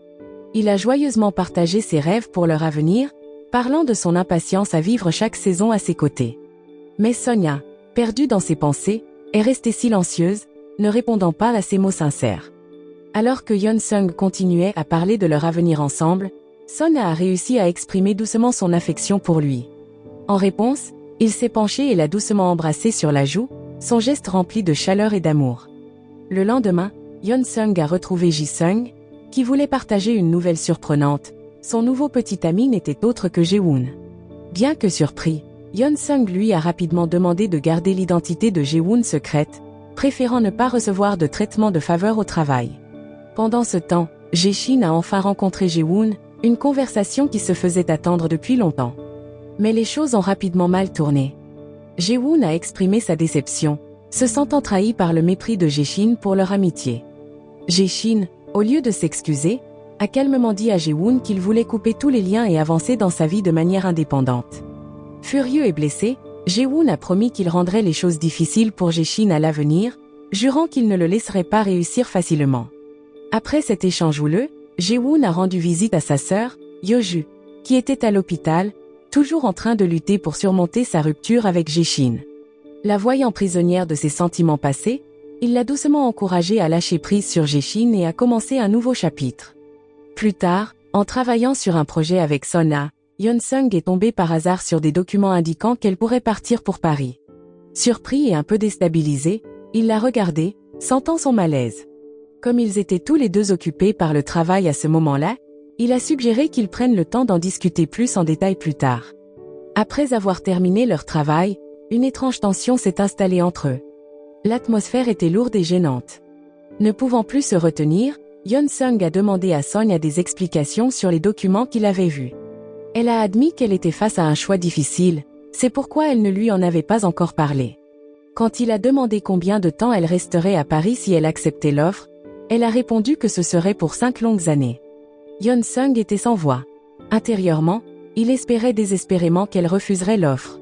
Il a joyeusement partagé ses rêves pour leur avenir, parlant de son impatience à vivre chaque saison à ses côtés. Mais Sonia, perdue dans ses pensées, est restée silencieuse, ne répondant pas à ses mots sincères. Alors que Yeon-sung continuait à parler de leur avenir ensemble, Son a réussi à exprimer doucement son affection pour lui. En réponse, il s'est penché et l'a doucement embrassé sur la joue, son geste rempli de chaleur et d'amour. Le lendemain, Yeon-sung a retrouvé Ji-sung, qui voulait partager une nouvelle surprenante. Son nouveau petit ami n'était autre que Jae-woon. Bien que surpris, Yeon-sung lui a rapidement demandé de garder l'identité de Jae-woon secrète, préférant ne pas recevoir de traitement de faveur au travail. Pendant ce temps, Jae-shin a enfin rencontré Jae-woon, une conversation qui se faisait attendre depuis longtemps. Mais les choses ont rapidement mal tourné. Jae-woon a exprimé sa déception, se sentant trahi par le mépris de Jae-shin pour leur amitié. Jae-shin, au lieu de s'excuser, a calmement dit à Jae-woon qu'il voulait couper tous les liens et avancer dans sa vie de manière indépendante. Furieux et blessé, Jae-woon a promis qu'il rendrait les choses difficiles pour Jae-shin à l'avenir, jurant qu'il ne le laisserait pas réussir facilement. Après cet échange houleux, Jae-woon a rendu visite à sa sœur, Yeoju, qui était à l'hôpital, toujours en train de lutter pour surmonter sa rupture avec Jae-shin. La voyant prisonnière de ses sentiments passés, il l'a doucement encouragée à lâcher prise sur Jae-shin et à commencer un nouveau chapitre. Plus tard, en travaillant sur un projet avec Sona, Yeon-sung est tombé par hasard sur des documents indiquant qu'elle pourrait partir pour Paris. Surpris et un peu déstabilisé, il l'a regardée, sentant son malaise. Comme ils étaient tous les deux occupés par le travail à ce moment-là, il a suggéré qu'ils prennent le temps d'en discuter plus en détail plus tard. Après avoir terminé leur travail, une étrange tension s'est installée entre eux. L'atmosphère était lourde et gênante. Ne pouvant plus se retenir, Yeon-sung a demandé à Sonia des explications sur les documents qu'il avait vus. Elle a admis qu'elle était face à un choix difficile, c'est pourquoi elle ne lui en avait pas encore parlé. Quand il a demandé combien de temps elle resterait à Paris si elle acceptait l'offre, elle a répondu que ce serait pour 5 longues années. Yeon-sung était sans voix. Intérieurement, il espérait désespérément qu'elle refuserait l'offre.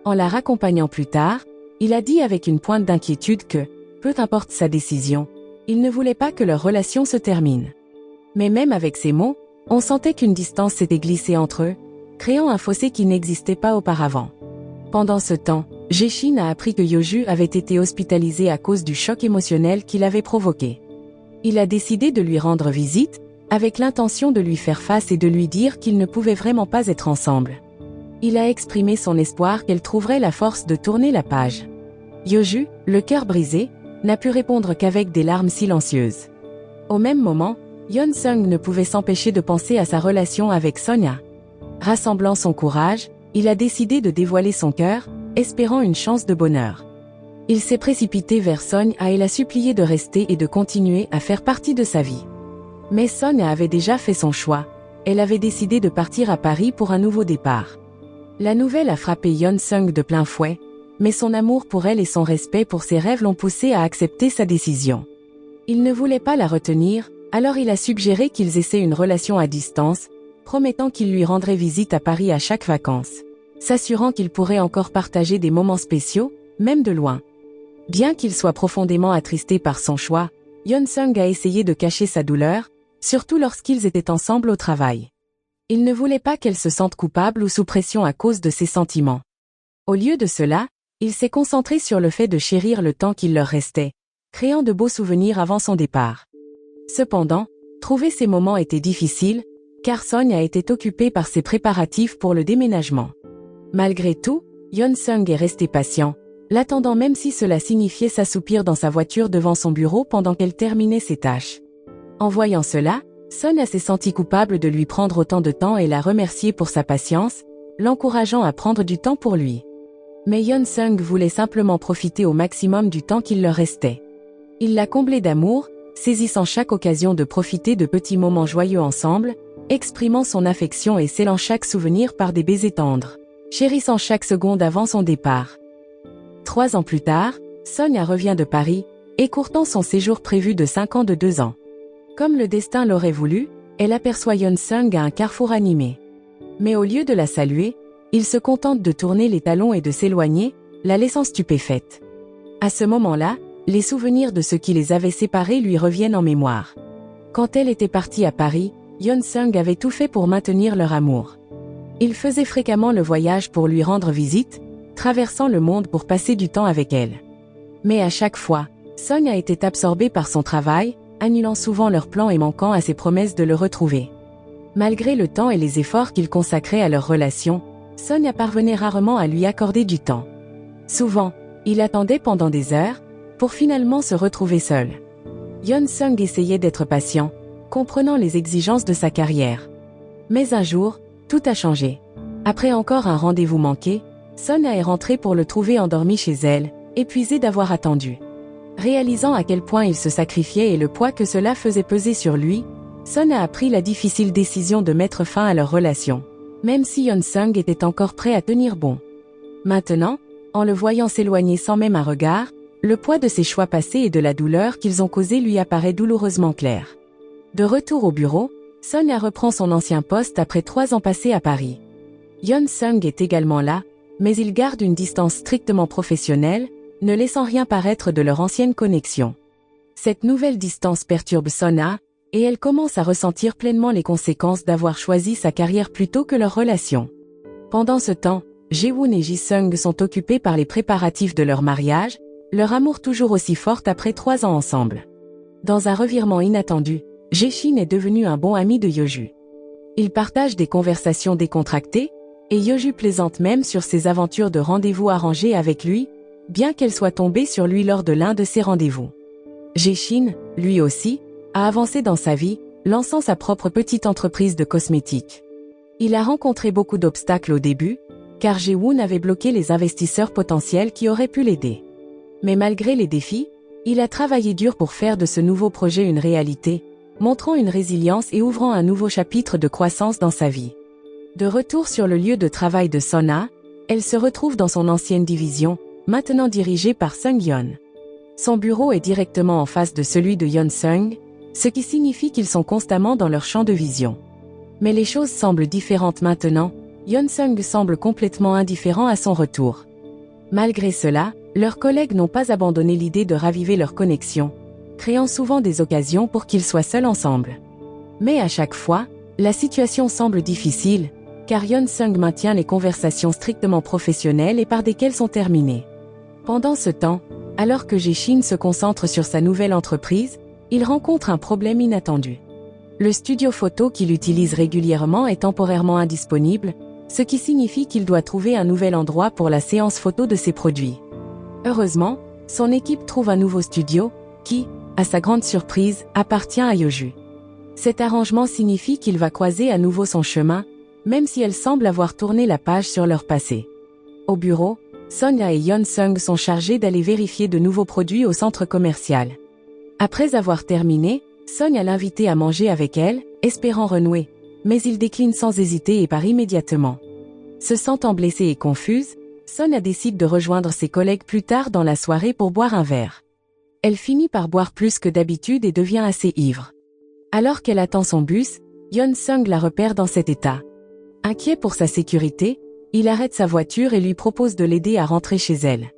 En la raccompagnant plus tard, il a dit avec une pointe d'inquiétude que, peu importe sa décision, il ne voulait pas que leur relation se termine. Mais même avec ces mots, on sentait qu'une distance s'était glissée entre eux, créant un fossé qui n'existait pas auparavant. Pendant ce temps, Jae-shin a appris que Yeoju avait été hospitalisé à cause du choc émotionnel qu'il avait provoqué. Il a décidé de lui rendre visite, avec l'intention de lui faire face et de lui dire qu'ils ne pouvaient vraiment pas être ensemble. Il a exprimé son espoir qu'elle trouverait la force de tourner la page. Yeoju, le cœur brisé, n'a pu répondre qu'avec des larmes silencieuses. Au même moment, Yeon-sung ne pouvait s'empêcher de penser à sa relation avec Sonia. Rassemblant son courage, il a décidé de dévoiler son cœur, espérant une chance de bonheur. Il s'est précipité vers Sonia et l'a supplié de rester et de continuer à faire partie de sa vie. Mais Sonia avait déjà fait son choix. Elle avait décidé de partir à Paris pour un nouveau départ. La nouvelle a frappé Yeon-sung de plein fouet, mais son amour pour elle et son respect pour ses rêves l'ont poussé à accepter sa décision. Il ne voulait pas la retenir, alors il a suggéré qu'ils essaient une relation à distance, promettant qu'il lui rendrait visite à Paris à chaque vacances, s'assurant qu'ils pourraient encore partager des moments spéciaux, même de loin. Bien qu'il soit profondément attristé par son choix, Yeon-sung a essayé de cacher sa douleur, surtout lorsqu'ils étaient ensemble au travail. Il ne voulait pas qu'elle se sente coupable ou sous pression à cause de ses sentiments. Au lieu de cela, il s'est concentré sur le fait de chérir le temps qu'il leur restait, créant de beaux souvenirs avant son départ. Cependant, trouver ces moments était difficile, car Sonia était occupée par ses préparatifs pour le déménagement. Malgré tout, Yeon-sung est resté patient, l'attendant même si cela signifiait s'assoupir dans sa voiture devant son bureau pendant qu'elle terminait ses tâches. En voyant cela, Sonia s'est sentie coupable de lui prendre autant de temps et l'a remercié pour sa patience, l'encourageant à prendre du temps pour lui. Mais Yeon-seung voulait simplement profiter au maximum du temps qu'il leur restait. Il l'a comblée d'amour, saisissant chaque occasion de profiter de petits moments joyeux ensemble, exprimant son affection et scellant chaque souvenir par des baisers tendres, chérissant chaque seconde avant son départ. 3 ans plus tard, Sonia revient de Paris, écourtant son séjour prévu de 5 ans de 2 ans. Comme le destin l'aurait voulu, elle aperçoit Yeon-seung à un carrefour animé. Mais au lieu de la saluer, il se contente de tourner les talons et de s'éloigner, la laissant stupéfaite. À ce moment-là, les souvenirs de ce qui les avait séparés lui reviennent en mémoire. Quand elle était partie à Paris, Yeon-seung avait tout fait pour maintenir leur amour. Il faisait fréquemment le voyage pour lui rendre visite, traversant le monde pour passer du temps avec elle. Mais à chaque fois, Sonia était absorbée par son travail, annulant souvent leurs plans et manquant à ses promesses de le retrouver. Malgré le temps et les efforts qu'il consacrait à leur relation, Sonia parvenait rarement à lui accorder du temps. Souvent, il attendait pendant des heures, pour finalement se retrouver seul. Yeon-seung essayait d'être patient, comprenant les exigences de sa carrière. Mais un jour, tout a changé. Après encore un rendez-vous manqué, Sonia est rentrée pour le trouver endormi chez elle, épuisé d'avoir attendu. Réalisant à quel point il se sacrifiait et le poids que cela faisait peser sur lui, Sonia a pris la difficile décision de mettre fin à leur relation, même si Yeon-seung était encore prêt à tenir bon. Maintenant, en le voyant s'éloigner sans même un regard, le poids de ses choix passés et de la douleur qu'ils ont causé lui apparaît douloureusement clair. De retour au bureau, Sonia reprend son ancien poste après 3 ans passés à Paris. Yeon-seung est également là, mais il garde une distance strictement professionnelle, ne laissant rien paraître de leur ancienne connexion. Cette nouvelle distance perturbe Sonia, et elle commence à ressentir pleinement les conséquences d'avoir choisi sa carrière plutôt que leur relation. Pendant ce temps, Jae-woon et Ji-seung sont occupés par les préparatifs de leur mariage, leur amour toujours aussi fort après 3 ans ensemble. Dans un revirement inattendu, Jae-shin est devenu un bon ami de Yeoju. Ils partagent des conversations décontractées, et Yeoju plaisante même sur ses aventures de rendez-vous arrangés avec lui, bien qu'elle soit tombée sur lui lors de l'un de ces rendez-vous. Jae-shin, lui aussi, a avancé dans sa vie, lançant sa propre petite entreprise de cosmétiques. Il a rencontré beaucoup d'obstacles au début, car Jae-woon avait bloqué les investisseurs potentiels qui auraient pu l'aider. Mais malgré les défis, il a travaillé dur pour faire de ce nouveau projet une réalité, montrant une résilience et ouvrant un nouveau chapitre de croissance dans sa vie. De retour sur le lieu de travail de Sonia, elle se retrouve dans son ancienne division, maintenant dirigée par Sung-yeon. Son bureau est directement en face de celui de Yeon-seung, ce qui signifie qu'ils sont constamment dans leur champ de vision. Mais les choses semblent différentes maintenant, Yeon-seung semble complètement indifférent à son retour. Malgré cela, leurs collègues n'ont pas abandonné l'idée de raviver leur connexion, créant souvent des occasions pour qu'ils soient seuls ensemble. Mais à chaque fois, la situation semble difficile, car Yeon-seung maintient les conversations strictement professionnelles et par desquelles sont terminées. Pendant ce temps, alors que Jae-shin se concentre sur sa nouvelle entreprise, il rencontre un problème inattendu. Le studio photo qu'il utilise régulièrement est temporairement indisponible, ce qui signifie qu'il doit trouver un nouvel endroit pour la séance photo de ses produits. Heureusement, son équipe trouve un nouveau studio, qui, à sa grande surprise, appartient à Yeoju. Cet arrangement signifie qu'il va croiser à nouveau son chemin, même si elle semble avoir tourné la page sur leur passé. Au bureau, Sonia et Yeon-seung sont chargés d'aller vérifier de nouveaux produits au centre commercial. Après avoir terminé, Sonia l'invite à manger avec elle, espérant renouer, mais il décline sans hésiter et part immédiatement. Se sentant blessée et confuse, Sonia décide de rejoindre ses collègues plus tard dans la soirée pour boire un verre. Elle finit par boire plus que d'habitude et devient assez ivre. Alors qu'elle attend son bus, Yeon-seung la repère dans cet état. Inquiet pour sa sécurité, il arrête sa voiture et lui propose de l'aider à rentrer chez elle.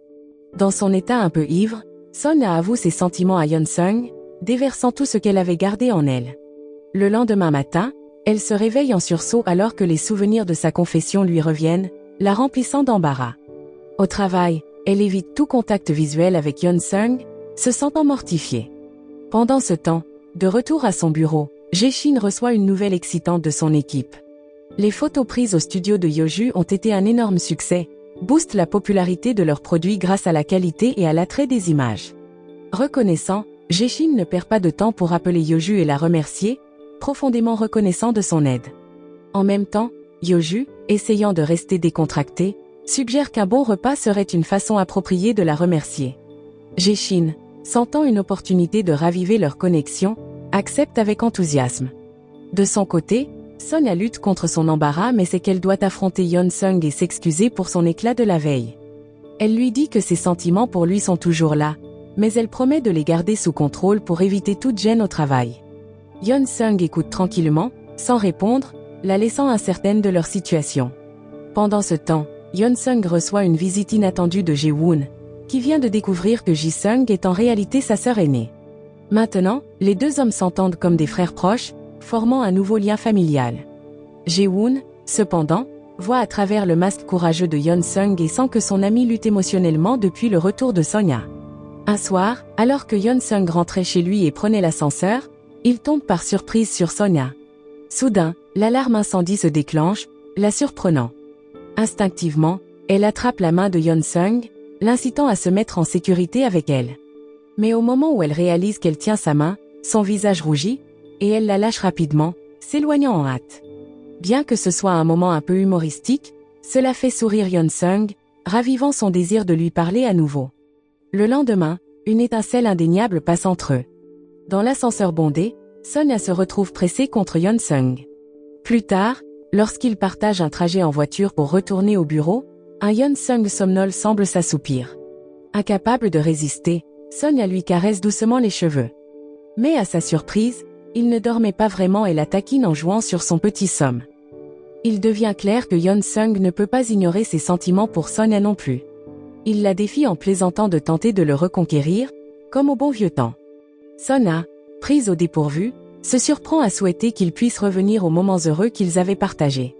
Dans son état un peu ivre, Sonia avoue ses sentiments à Yeon-seung, déversant tout ce qu'elle avait gardé en elle. Le lendemain matin, elle se réveille en sursaut alors que les souvenirs de sa confession lui reviennent, la remplissant d'embarras. Au travail, elle évite tout contact visuel avec Yeon-seung, se sentant mortifiée. Pendant ce temps, de retour à son bureau, Jae-shin reçoit une nouvelle excitante de son équipe. Les photos prises au studio de Yeoju ont été un énorme succès, boostent la popularité de leurs produits grâce à la qualité et à l'attrait des images. Reconnaissant, Jae-shin ne perd pas de temps pour appeler Yeoju et la remercier, profondément reconnaissant de son aide. En même temps, Yeoju, essayant de rester décontracté, suggère qu'un bon repas serait une façon appropriée de la remercier. Jae-shin, sentant une opportunité de raviver leur connexion, accepte avec enthousiasme. De son côté, Sonia lutte contre son embarras mais sait qu'elle doit affronter Yeon-sung et s'excuser pour son éclat de la veille. Elle lui dit que ses sentiments pour lui sont toujours là, mais elle promet de les garder sous contrôle pour éviter toute gêne au travail. Yeon-sung écoute tranquillement, sans répondre, la laissant incertaine de leur situation. Pendant ce temps, Yeon-sung reçoit une visite inattendue de Jae-woon, qui vient de découvrir que Ji-sung est en réalité sa sœur aînée. Maintenant, les deux hommes s'entendent comme des frères proches, formant un nouveau lien familial. Jae-woon, cependant, voit à travers le masque courageux de Yeon-sung et sent que son ami lutte émotionnellement depuis le retour de Sonia. Un soir, alors que Yeon-sung rentrait chez lui et prenait l'ascenseur, il tombe par surprise sur Sonia. Soudain, l'alarme incendie se déclenche, la surprenant. Instinctivement, elle attrape la main de Yeon-sung, l'incitant à se mettre en sécurité avec elle. Mais au moment où elle réalise qu'elle tient sa main, son visage rougit, et elle la lâche rapidement, s'éloignant en hâte. Bien que ce soit un moment un peu humoristique, cela fait sourire Yeon-sung, ravivant son désir de lui parler à nouveau. Le lendemain, une étincelle indéniable passe entre eux. Dans l'ascenseur bondé, Sonia se retrouve pressée contre Yeon-sung. Plus tard, lorsqu'ils partagent un trajet en voiture pour retourner au bureau, un Yeon-sung somnole semble s'assoupir. Incapable de résister, Sonia lui caresse doucement les cheveux. Mais à sa surprise, il ne dormait pas vraiment et la taquine en jouant sur son petit somme. Il devient clair que Yeon-sung ne peut pas ignorer ses sentiments pour Sonia non plus. Il la défie en plaisantant de tenter de le reconquérir, comme au bon vieux temps. Sonia, prise au dépourvu, se surprend à souhaiter qu'ils puissent revenir aux moments heureux qu'ils avaient partagés.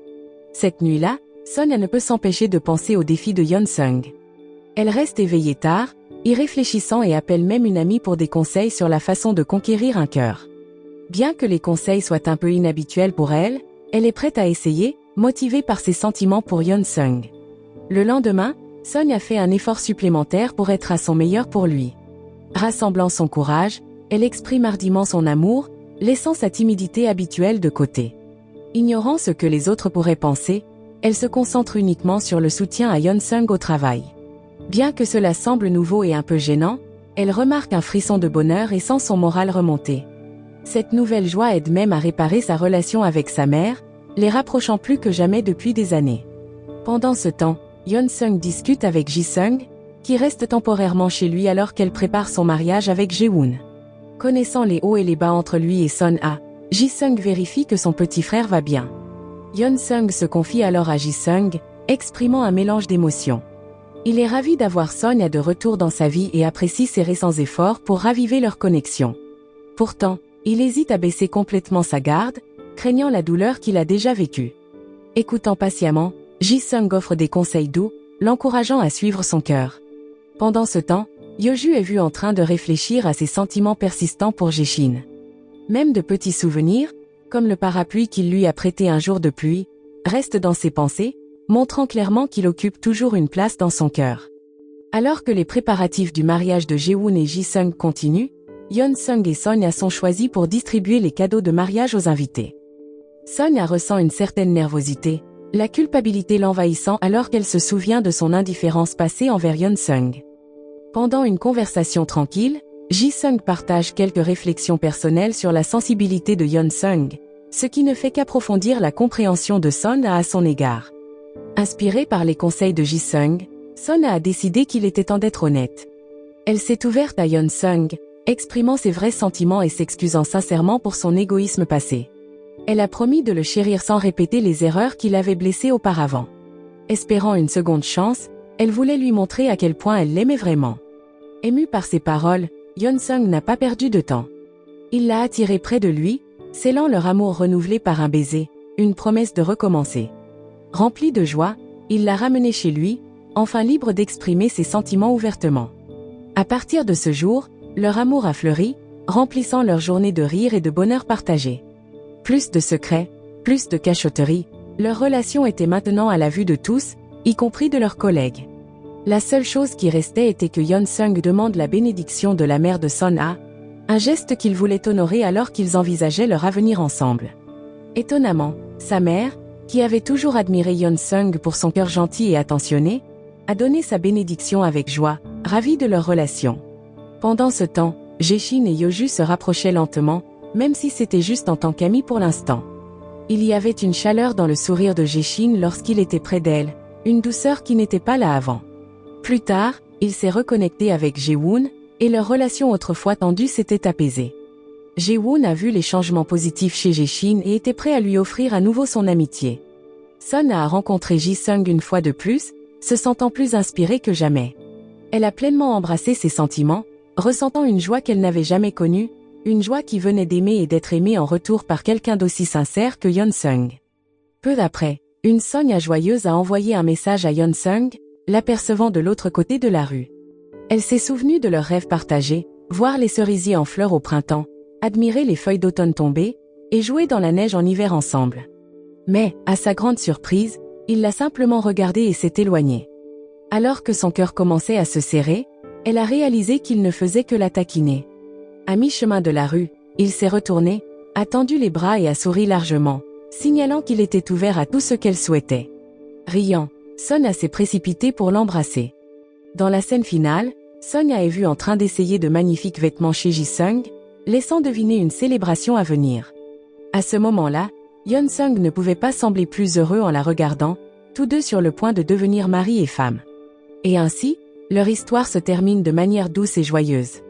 Cette nuit-là, Sonia ne peut s'empêcher de penser au défi de Yeon-sung. Elle reste éveillée tard, y réfléchissant et appelle même une amie pour des conseils sur la façon de conquérir un cœur. Bien que les conseils soient un peu inhabituels pour elle est prête à essayer, motivée par ses sentiments pour Yeon-sung. Le lendemain, Sonia fait un effort supplémentaire pour être à son meilleur pour lui. Rassemblant son courage, elle exprime hardiment son amour, laissant sa timidité habituelle de côté. Ignorant ce que les autres pourraient penser, elle se concentre uniquement sur le soutien à Yeon-sung au travail. Bien que cela semble nouveau et un peu gênant, elle remarque un frisson de bonheur et sent son moral remonter. Cette nouvelle joie aide même à réparer sa relation avec sa mère, les rapprochant plus que jamais depuis des années. Pendant ce temps, Yeon-sung discute avec Ji-sung, qui reste temporairement chez lui alors qu'elle prépare son mariage avec Jae-woon. Connaissant les hauts et les bas entre lui et Son-a, Ji-sung vérifie que son petit frère va bien. Yeon-sung se confie alors à Ji-sung, exprimant un mélange d'émotions. Il est ravi d'avoir Sonia de retour dans sa vie et apprécie ses récents efforts pour raviver leur connexion. Pourtant, il hésite à baisser complètement sa garde, craignant la douleur qu'il a déjà vécue. Écoutant patiemment, Ji-sung offre des conseils doux, l'encourageant à suivre son cœur. Pendant ce temps, Yeoju est vu en train de réfléchir à ses sentiments persistants pour Jae-shin. Même de petits souvenirs, comme le parapluie qu'il lui a prêté un jour de pluie, restent dans ses pensées, montrant clairement qu'il occupe toujours une place dans son cœur. Alors que les préparatifs du mariage de Jae-woon et Ji-sung continuent, Yeon-sung et Sonia sont choisis pour distribuer les cadeaux de mariage aux invités. Sonia ressent une certaine nervosité, la culpabilité l'envahissant alors qu'elle se souvient de son indifférence passée envers Yeon-sung. Pendant une conversation tranquille, Ji-sung partage quelques réflexions personnelles sur la sensibilité de Yeon-sung, ce qui ne fait qu'approfondir la compréhension de Sonia à son égard. Inspirée par les conseils de Ji-sung, Sonia a décidé qu'il était temps d'être honnête. Elle s'est ouverte à Yeon-sung, exprimant ses vrais sentiments et s'excusant sincèrement pour son égoïsme passé. Elle a promis de le chérir sans répéter les erreurs qui l'avaient blessé auparavant. Espérant une seconde chance, elle voulait lui montrer à quel point elle l'aimait vraiment. Émue par ses paroles, Yeon-sung n'a pas perdu de temps. Il l'a attirée près de lui, scellant leur amour renouvelé par un baiser, une promesse de recommencer. Rempli de joie, il l'a ramenée chez lui, enfin libre d'exprimer ses sentiments ouvertement. À partir de ce jour, leur amour a fleuri, remplissant leur journée de rire et de bonheur partagé. Plus de secrets, plus de cachotterie, leur relation était maintenant à la vue de tous, y compris de leurs collègues. La seule chose qui restait était que Yeon-sung demande la bénédiction de la mère de Son-a, Un geste qu'il voulait honorer alors qu'ils envisageaient leur avenir ensemble. Étonnamment, sa mère, qui avait toujours admiré Yeon-sung pour son cœur gentil et attentionné, a donné sa bénédiction avec joie, ravie de leur relation. Pendant ce temps, Jae-shin et Yeoju se rapprochaient lentement, même si c'était juste en tant qu'amis pour l'instant. Il y avait une chaleur dans le sourire de Jae-shin lorsqu'il était près d'elle, une douceur qui n'était pas là avant. Plus tard, il s'est reconnecté avec Jae-woon, et leur relation autrefois tendue s'était apaisée. Jae-woon a vu les changements positifs chez Jae-shin et était prêt à lui offrir à nouveau son amitié. Sun a rencontré Ji-sung une fois de plus, se sentant plus inspirée que jamais. Elle a pleinement embrassé ses sentiments, ressentant une joie qu'elle n'avait jamais connue, une joie qui venait d'aimer et d'être aimée en retour par quelqu'un d'aussi sincère que Yeon-sung. Peu après, une Sonia joyeuse a envoyé un message à Yeon-sung, l'apercevant de l'autre côté de la rue. Elle s'est souvenue de leurs rêves partagés, voir les cerisiers en fleurs au printemps, admirer les feuilles d'automne tomber, et jouer dans la neige en hiver ensemble. Mais, à sa grande surprise, il l'a simplement regardée et s'est éloigné. Alors que son cœur commençait à se serrer, elle a réalisé qu'il ne faisait que la taquiner. À mi-chemin de la rue, il s'est retourné, a tendu les bras et a souri largement, signalant qu'il était ouvert à tout ce qu'elle souhaitait. Riant, Sonia s'est précipitée pour l'embrasser. Dans la scène finale, Sonia est vue en train d'essayer de magnifiques vêtements chez Ji-sung, laissant deviner une célébration à venir. À ce moment-là, Yeon-sung ne pouvait pas sembler plus heureux en la regardant, tous deux sur le point de devenir mari et femme. Et ainsi, leur histoire se termine de manière douce et joyeuse.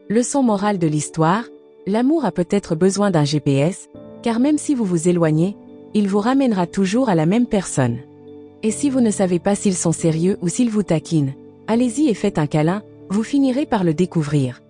Leçon morale de l'histoire, l'amour a peut-être besoin d'un GPS, car même si vous vous éloignez, il vous ramènera toujours à la même personne. Et si vous ne savez pas s'ils sont sérieux ou s'ils vous taquinent, allez-y et faites un câlin, vous finirez par le découvrir.